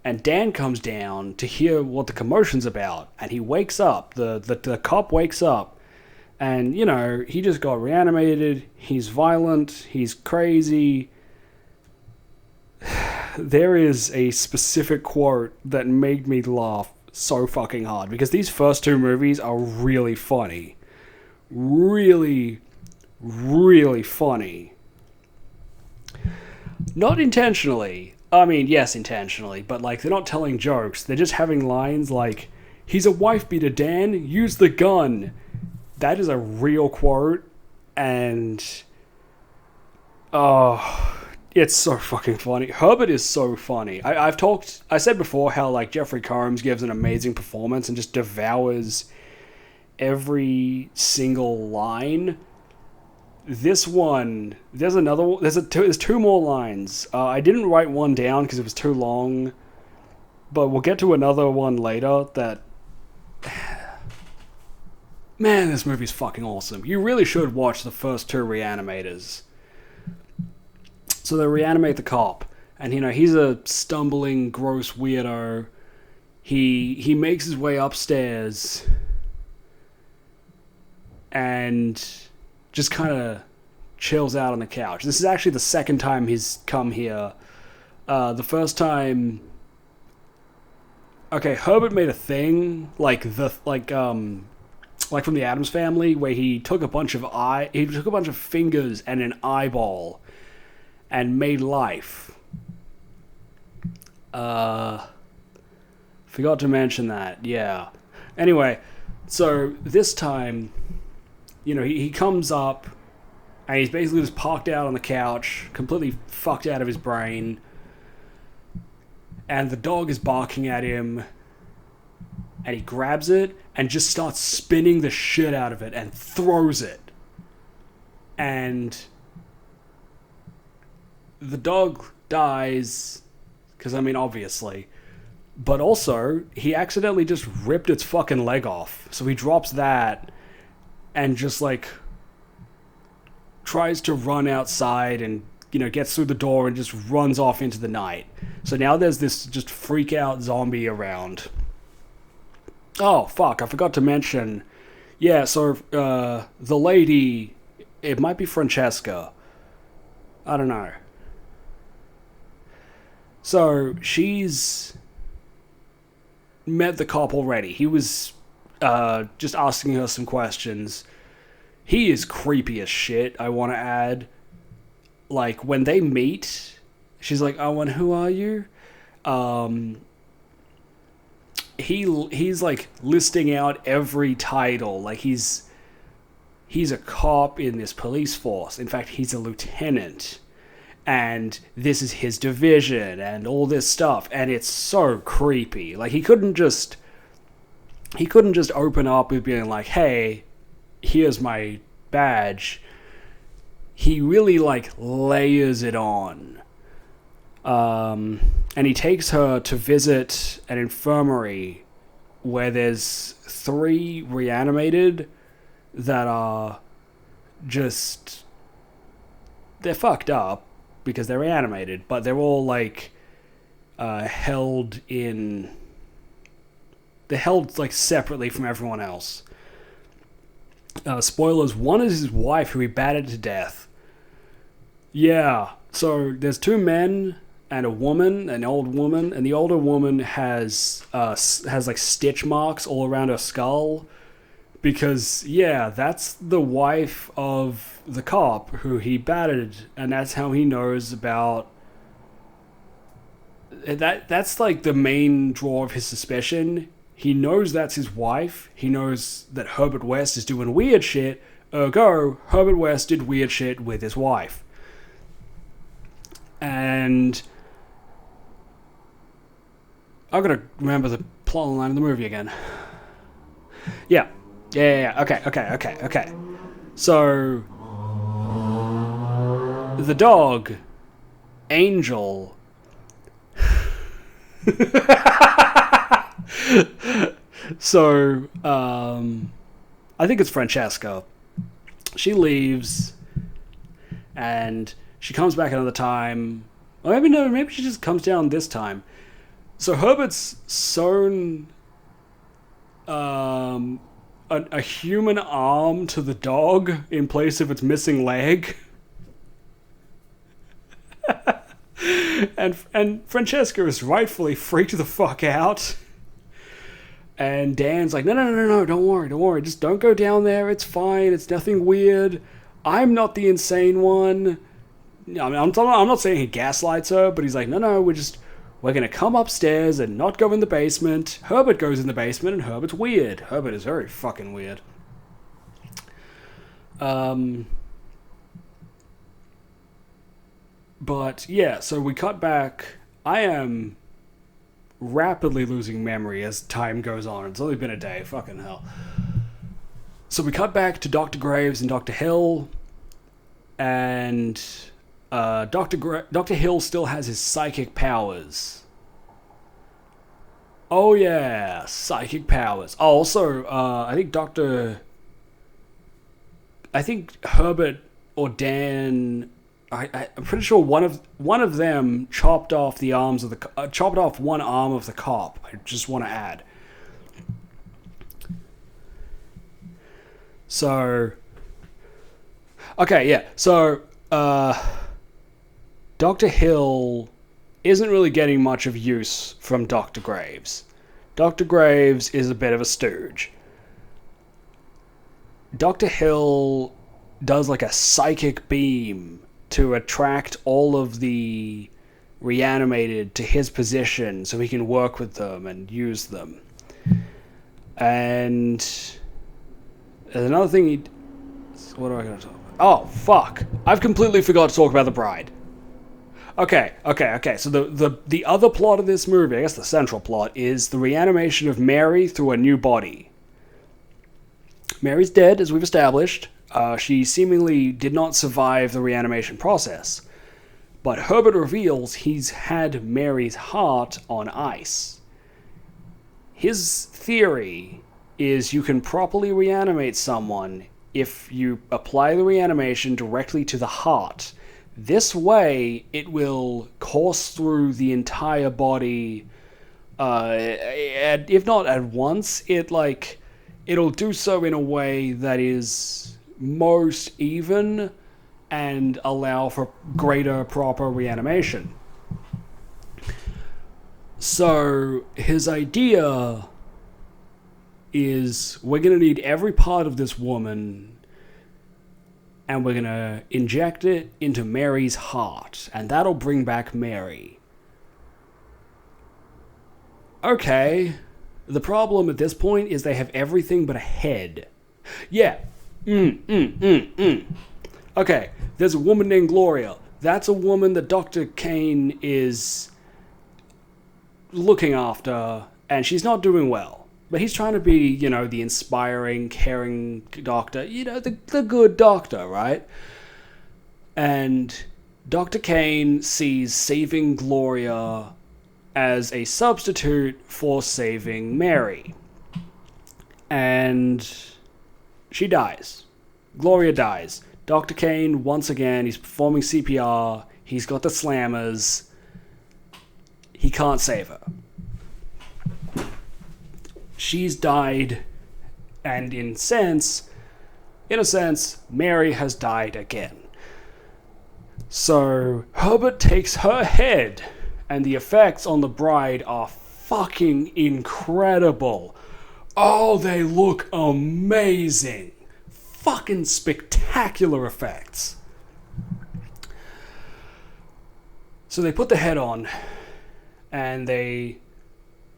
And Dan comes down to hear what the commotion's about, and he wakes up. The cop wakes up, and, you know, he just got reanimated. He's violent. He's crazy. There is a specific quote that made me laugh so fucking hard, because these first two movies are really funny. Really, really funny. Not intentionally. I mean, yes, intentionally, but, like, they're not telling jokes. They're just having lines like, "He's a wife beater, Dan. Use the gun." That is a real quote, and... oh, it's so fucking funny. Herbert is so funny. I said before how, like, Jeffrey Combs gives an amazing performance and just devours every single line. This one, there's two more lines. I didn't write one down because it was too long, but we'll get to another one later that... Man, this movie's fucking awesome. You really should watch the first two Re-Animators. So they reanimate the cop, and, you know, he's a stumbling, gross weirdo. He makes his way upstairs and just kind of chills out on the couch. This is actually the second time he's come here. The first time... Okay, Herbert made a thing, like from the Addams Family, where he took a bunch of fingers and an eyeball and made life. Forgot to mention that, yeah. Anyway, so this time, you know, he comes up, and he's basically just parked out on the couch, completely fucked out of his brain, and the dog is barking at him, and he grabs it and just starts spinning the shit out of it and throws it. And the dog dies, because, I mean, obviously. But also, he accidentally just ripped its fucking leg off. So he drops that and just, like, tries to run outside and, you know, gets through the door and just runs off into the night. So now there's this just freak out zombie around. Oh, fuck, I forgot to mention. Yeah, so the lady, it might be Francesca. I don't know. So she's met the cop already. He was just asking her some questions. He is creepy as shit, I want to add. Like, when they meet, she's like, "Oh, and who are you?" He's like listing out every title. Like, he's a cop in this police force. In fact, he's a lieutenant, and this is his division, and all this stuff. And it's so creepy. Like, he couldn't just open up with being like, "Hey, here's my badge." He really, like, layers it on. And he takes her to visit an infirmary where there's 3 reanimated that are just... they're fucked up because they're reanimated, but they're all, like, held in... they're held, like, separately from everyone else. Spoilers, one is his wife, who he battered to death. Yeah, so there's 2 men and a woman, an old woman, and the older woman has like stitch marks all around her skull Because, yeah, that's the wife of the cop who he battered, and that's how he knows about... That's like the main draw of his suspicion. He knows that's his wife. He knows that Herbert West is doing weird shit. Ergo, Herbert West did weird shit with his wife. And I've got to remember the plot line of the movie again. Yeah. Okay. So, the dog, Angel... So, I think it's Francesca. She leaves, and she comes back another time. Or maybe no, maybe she just comes down this time. So Herbert's sewn a human arm to the dog in place of its missing leg. And Francesca is rightfully freaked the fuck out. And Dan's like, no, don't worry. Just don't go down there. It's fine. It's nothing weird. I'm not the insane one. I mean, I'm not saying he gaslights her, but he's like, no, we're going to come upstairs and not go in the basement. Herbert goes in the basement, and Herbert's weird. Herbert is very fucking weird. But, yeah, so we cut back. I am rapidly losing memory as time goes on. It's only been a day. Fucking hell. So we cut back to Dr. Graves and Dr. Hill. And Dr. Hill still has his psychic powers. Oh, yeah. Psychic powers. Oh, also, I think Herbert or Dan... I'm pretty sure one of them chopped off one arm of the cop. I just want to add. So, okay, yeah. So, Dr. Hill isn't really getting much of use from Dr. Graves. Dr. Graves is a bit of a stooge. Dr. Hill does like a psychic beam to attract all of the Re-Animated to his position so he can work with them and use them. And there's another thing what am I going to talk about? Oh, fuck. I've completely forgot to talk about the bride. Okay. So the other plot of this movie, I guess the central plot, is the reanimation of Mary through a new body. Mary's dead, as we've established. She seemingly did not survive the reanimation process. But Herbert reveals he's had Mary's heart on ice. His theory is you can properly reanimate someone if you apply the reanimation directly to the heart. This way, it will course through the entire body, if not at once, it'll do so in a way that is most even and allow for greater proper reanimation. So his idea is we're going to need every part of this woman and we're going to inject it into Mary's heart, and that'll bring back Mary. Okay. The problem at this point is they have everything but a head. Yeah. Okay, there's a woman named Gloria. That's a woman that Dr. Kane is looking after, and she's not doing well. But he's trying to be, the inspiring, caring doctor, the good doctor, right? And Dr. Kane sees saving Gloria as a substitute for saving Mary. And she dies. Gloria dies. Dr. Kane, once again, he's performing CPR. He's got the slammers. He can't save her. She's died, and in a sense, Mary has died again. So Herbert takes her head, and the effects on the bride are fucking incredible. Oh, they look amazing. Fucking spectacular effects. So they put the head on, and they...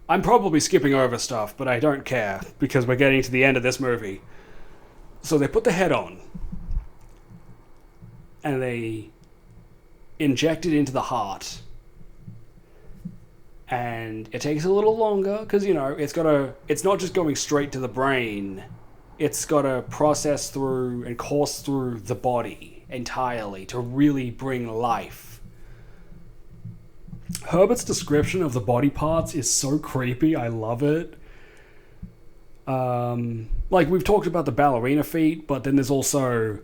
I'm probably skipping over stuff, but I don't care, because we're getting to the end of this movie. So they put the head on, and they inject it into the heart. And it takes a little longer, because, you know, it's not just going straight to the brain. It's got to process through and course through the body entirely to really bring life. Herbert's description of the body parts is so creepy. I love it. Like, we've talked about the ballerina feet, but then there's also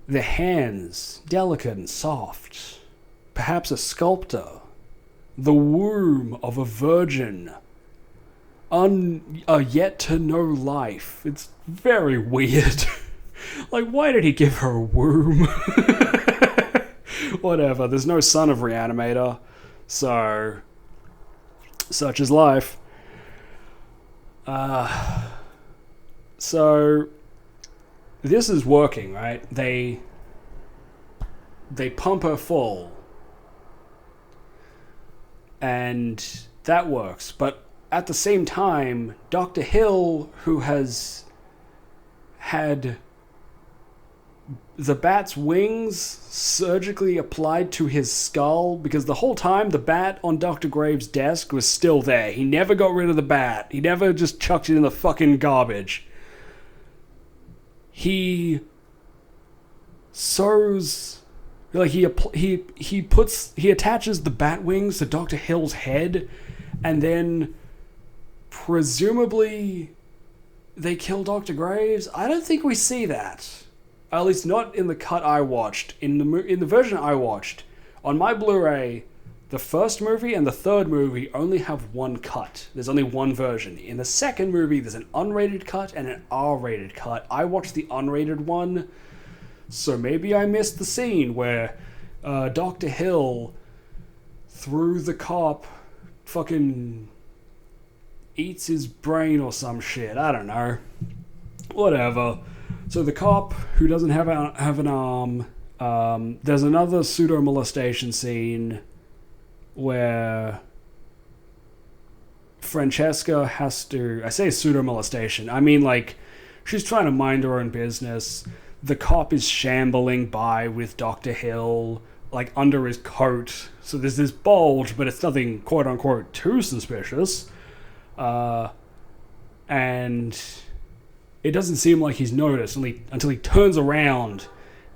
the hands, delicate and soft. Perhaps a sculptor. The womb of a virgin. A yet-to-know life. It's very weird. Like, why did he give her a womb? Whatever, there's no son of Re-Animator. So, such is life. So, this is working, right? They pump her full. And that works. But at the same time, Dr. Hill, who has had the bat's wings surgically applied to his skull, because the whole time the bat on Dr. Graves' desk was still there. He never got rid of the bat. He never just chucked it in the fucking garbage. He sews... Like, he attaches the bat wings to Dr. Hill's head, and then presumably they kill Dr. Graves. I don't think we see that. At least not in the cut I watched. In the version I watched, on my Blu-ray, the first movie and the third movie only have one cut. There's only one version. In the second movie, there's an unrated cut and an R-rated cut. I watched the unrated one. So maybe I missed the scene where Dr. Hill, through the cop, fucking eats his brain or some shit. I don't know. Whatever. So the cop, who doesn't have an arm, there's another pseudo-molestation scene where Francesca has to... I say pseudo-molestation. I mean, like, she's trying to mind her own business. The cop is shambling by with Dr. Hill, like, under his coat. So there's this bulge, but it's nothing, quote-unquote, too suspicious. And it doesn't seem like he's noticed until he turns around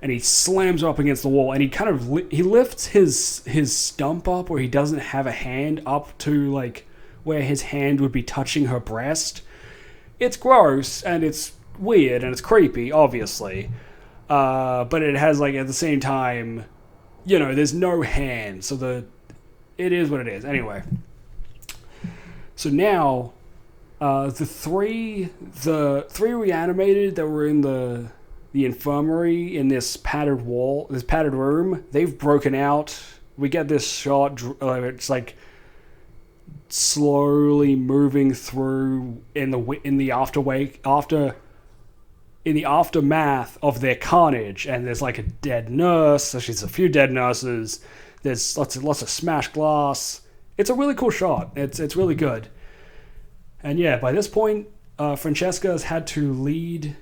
and he slams her up against the wall. And he kind of... he lifts his stump up where he doesn't have a hand up to, like, where his hand would be touching her breast. It's gross, and it's weird, and it's creepy, obviously, but it has, like, at the same time, you know, there's no hand, so it is what it is. Anyway, so now the three Re-Animated that were in the infirmary in this padded room, they've broken out. We get this shot, it's like slowly moving through in the aftermath of their carnage, and there's like a dead nurse. There's a few dead nurses. There's lots of smashed glass. It's a really cool shot. It's really good. And yeah, by this point, Francesca has had to lead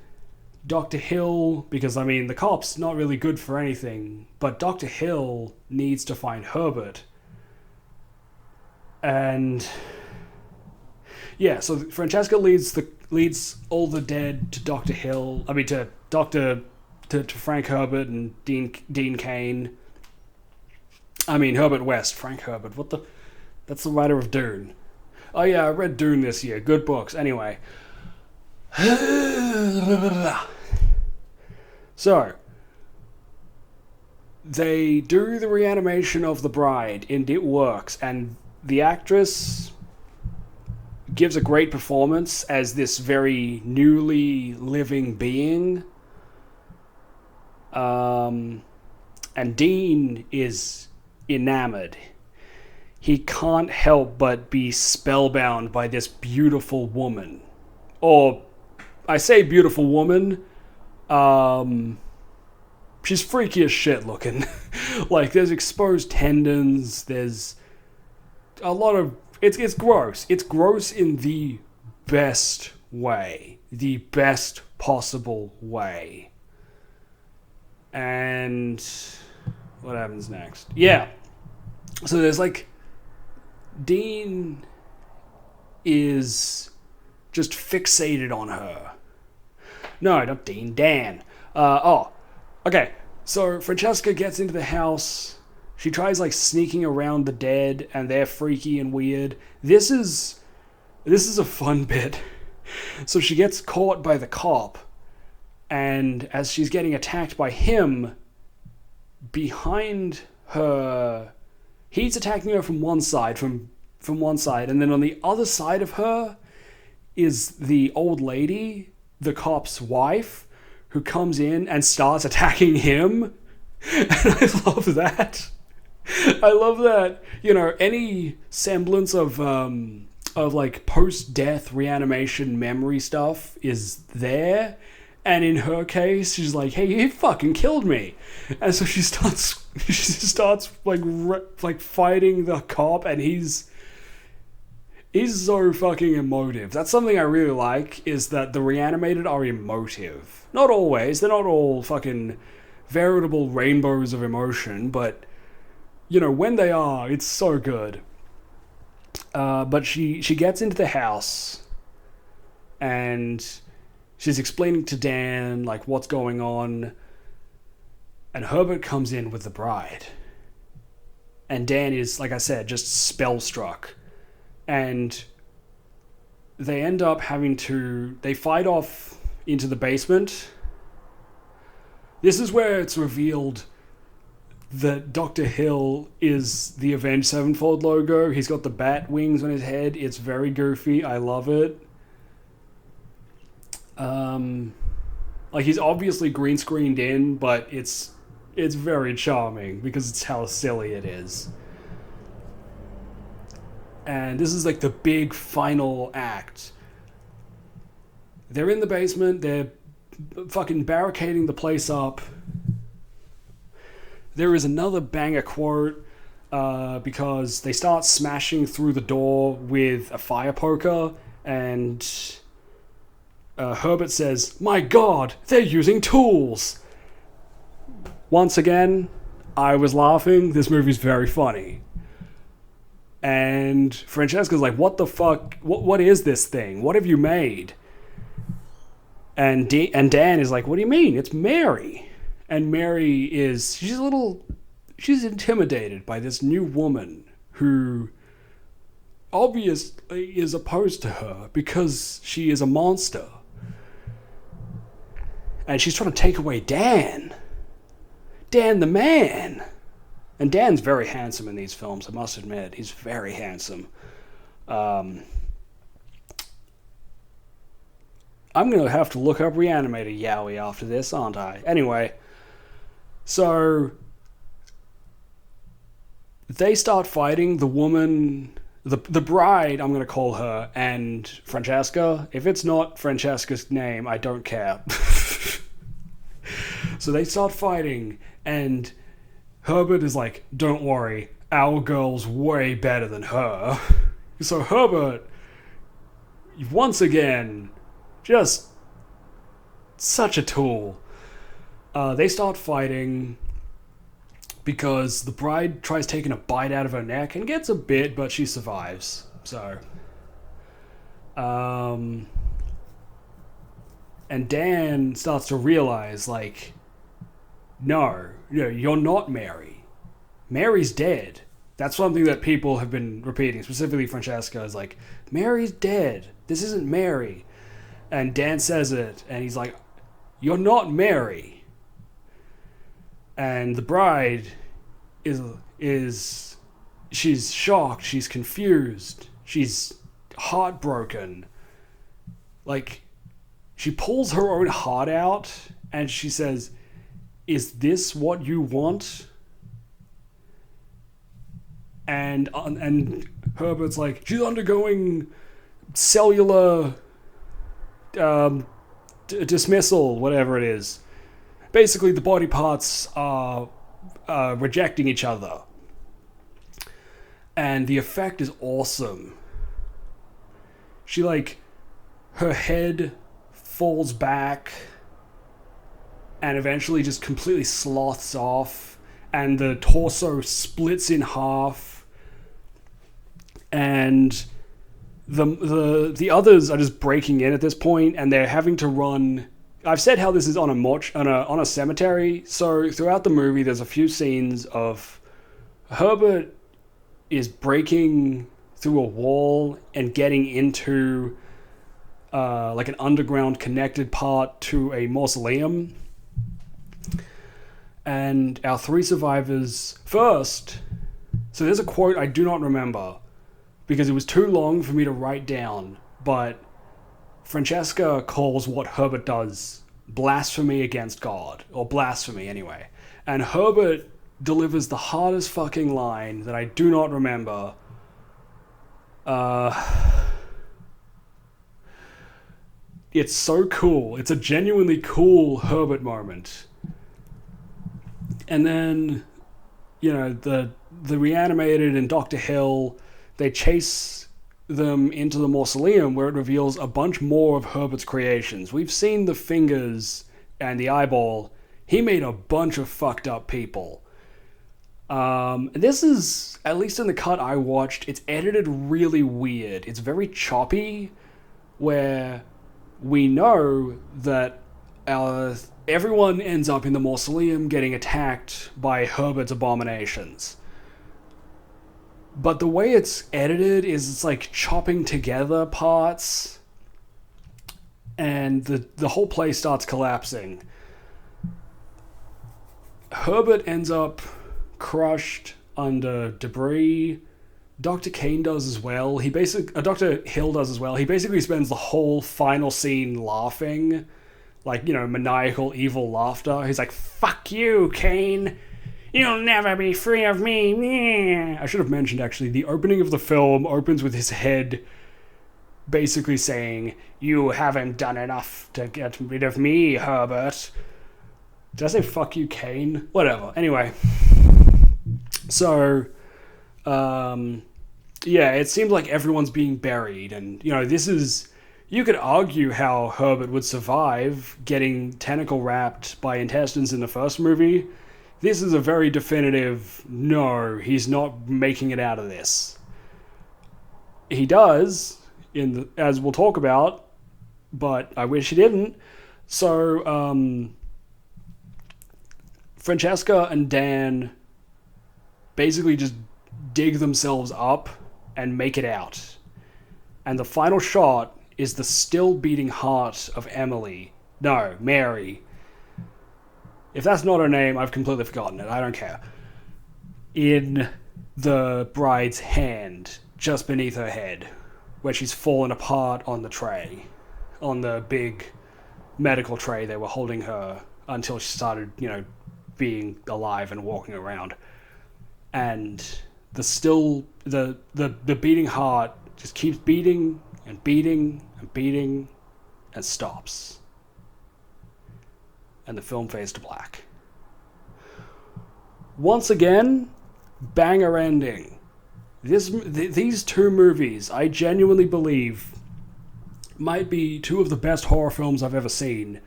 Dr. Hill, because, I mean, the cop's not really good for anything, but Dr. Hill needs to find Herbert. And yeah, so Francesca leads all the dead to Dr. Hill. I mean, to Frank Herbert and Dean Cain. I mean, Herbert West, Frank Herbert. That's the writer of Dune. Oh yeah, I read Dune this year. Good books. Anyway. So, they do the reanimation of the bride, and it works. And the actress gives a great performance as this very newly living being. And Dean is enamored. He can't help but be spellbound by this beautiful woman. or I say beautiful woman, she's freaky as shit looking. Like, there's exposed tendons, there's a lot of... It's gross. It's gross in the best way. The best possible way. And what happens next? Yeah. So there's like... Dean is just fixated on her. No, not Dean, Dan. Okay. So Francesca gets into the house. She tries like sneaking around the dead, and they're freaky and weird. This is a fun bit. So she gets caught by the cop, and as she's getting attacked by him, behind her, he's attacking her from one side, from one side, and then on the other side of her is the old lady, the cop's wife, who comes in and starts attacking him. And I love that. I love that, you know, any semblance of like post-death reanimation memory stuff is there. And in her case, she's like, "Hey, he fucking killed me," and so she starts like fighting the cop, and he's so fucking emotive. That's something I really like, is that the Reanimated are emotive. Not always. They're not all fucking veritable rainbows of emotion, but, you know, when they are, it's so good. But she gets into the house, and she's explaining to Dan, like, what's going on, and Herbert comes in with the bride. And Dan is, like I said, just spellstruck. And they end up they fight off into the basement. This is where it's revealed that Dr. Hill is the Avenged Sevenfold logo. He's got the bat wings on his head. It's very goofy. I love it. Like, he's obviously green screened in, but it's very charming because it's how silly it is. And this is like the big final act. They're in the basement. They're fucking barricading the place up. There is another banger quote because they start smashing through the door with a fire poker, and Herbert says, "My God, they're using tools." Once again, I was laughing. This movie's very funny. And Francesca's like, "What the fuck? What is this thing? What have you made?" And Dan is like, "What do you mean? It's Mary." And Mary she's intimidated by this new woman who obviously is opposed to her because she is a monster. And she's trying to take away Dan. Dan the man. And Dan's very handsome in these films, I must admit. He's very handsome. I'm going to have to look up Re-Animator Yaoi after this, aren't I? Anyway, so they start fighting. The woman, the bride, I'm going to call her, and Francesca. If it's not Francesca's name, I don't care. So they start fighting, and Herbert is like, "Don't worry, our girl's way better than her." So Herbert, once again, just such a tool. They start fighting because the bride tries taking a bite out of her neck and gets a bit, but she survives. So, and Dan starts to realize, like, no, you're not Mary. Mary's dead. That's something that people have been repeating, specifically Francesca, is like, "Mary's dead. This isn't Mary." And Dan says it, and he's like, "You're not Mary." And the bride she's shocked, she's confused, she's heartbroken. Like, she pulls her own heart out, and she says, "Is this what you want?" And Herbert's like, "She's undergoing cellular dismissal, whatever it is. Basically, the body parts are rejecting each other. And the effect is awesome. She, like, her head falls back and eventually just completely sloths off, and the torso splits in half, and the others are just breaking in at this point, and they're having to run. I've said how this is on a cemetery, so throughout the movie there's a few scenes of Herbert is breaking through a wall and getting into like an underground connected part to a mausoleum. And our three survivors first. So there's a quote I do not remember because it was too long for me to write down, but Francesca calls what Herbert does blasphemy against God, or blasphemy anyway. And Herbert delivers the hardest fucking line that I do not remember. It's so cool. It's a genuinely cool Herbert moment. And then, you know, the Re-Animated and Dr. Hill, they chase them into the mausoleum where it reveals a bunch more of Herbert's creations. We've seen the fingers and the eyeball. He made a bunch of fucked up people. This is, at least in the cut I watched, it's edited really weird. It's very choppy, where we know that everyone ends up in the mausoleum getting attacked by Herbert's abominations. But the way it's edited is it's like chopping together parts, and the whole place starts collapsing. Herbert ends up crushed under debris. Dr. Kane does as well. Dr. Hill does as well. He basically spends the whole final scene laughing, like, you know, maniacal, evil laughter. He's like, "Fuck you, Kane. You'll never be free of me." I should have mentioned, actually, the opening of the film opens with his head basically saying, "You haven't done enough to get rid of me, Herbert." Did I say "fuck you, Kane"? Whatever. Anyway. So, yeah, it seems like everyone's being buried, and, you know, this is... You could argue how Herbert would survive getting tentacle wrapped by intestines in the first movie. This is a very definitive, no, he's not making it out of this. He does, as we'll talk about, but I wish he didn't. So, Francesca and Dan basically just dig themselves up and make it out. And the final shot is the still beating heart of Mary. If that's not her name, I've completely forgotten it. I don't care. In the bride's hand, just beneath her head, where she's fallen apart on the tray. On the big medical tray they were holding her until she started, you know, being alive and walking around. And the beating heart just keeps beating and beating and beating and stops. And the film fades to black. Once again, banger ending. These two movies, I genuinely believe, might be two of the best horror films I've ever seen.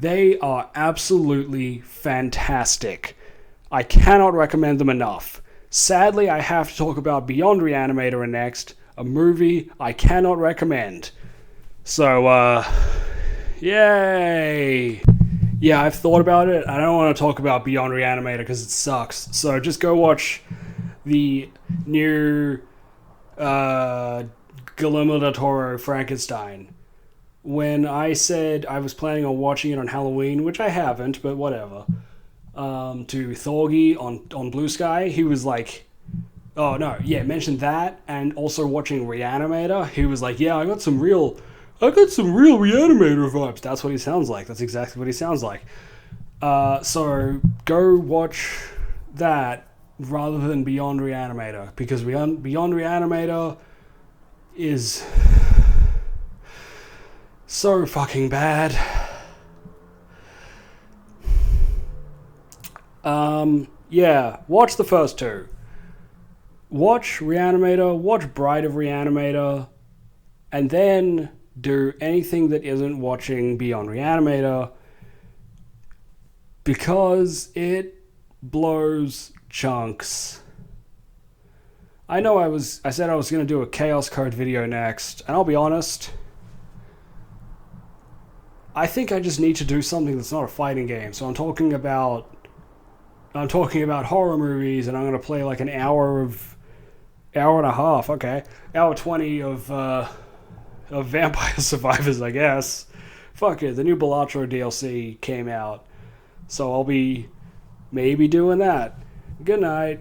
They are absolutely fantastic. I cannot recommend them enough. Sadly, I have to talk about Beyond Re-Animator next, a movie I cannot recommend. So, yay! Yeah, I've thought about it. I don't want to talk about Beyond Re-Animator because it sucks. So just go watch the new Guillermo del Toro Frankenstein. When I said I was planning on watching it on Halloween, which I haven't, but whatever, to Thorgy on Blue Sky, he was like, oh no, yeah, mentioned that, and also watching Re-Animator, he was like, yeah, I got some real Re-Animator vibes. That's what he sounds like. That's exactly what he sounds like. So go watch that rather than Beyond Re-Animator, because Beyond Re-Animator is... So fucking bad. Yeah, watch the first two. Watch Re-Animator, watch Bride of Re-Animator, and then do anything that isn't watching Beyond Re-Animator, because it blows chunks. I know I said I was going to do a Chaos Code video next, and I'll be honest, I think I just need to do something that's not a fighting game. So I'm talking about horror movies, and I'm going to play like an hour and a half, okay, hour 20 of Vampire Survivors, I guess. Fuck it, the new Balatro DLC came out, so I'll be maybe doing that. Good night.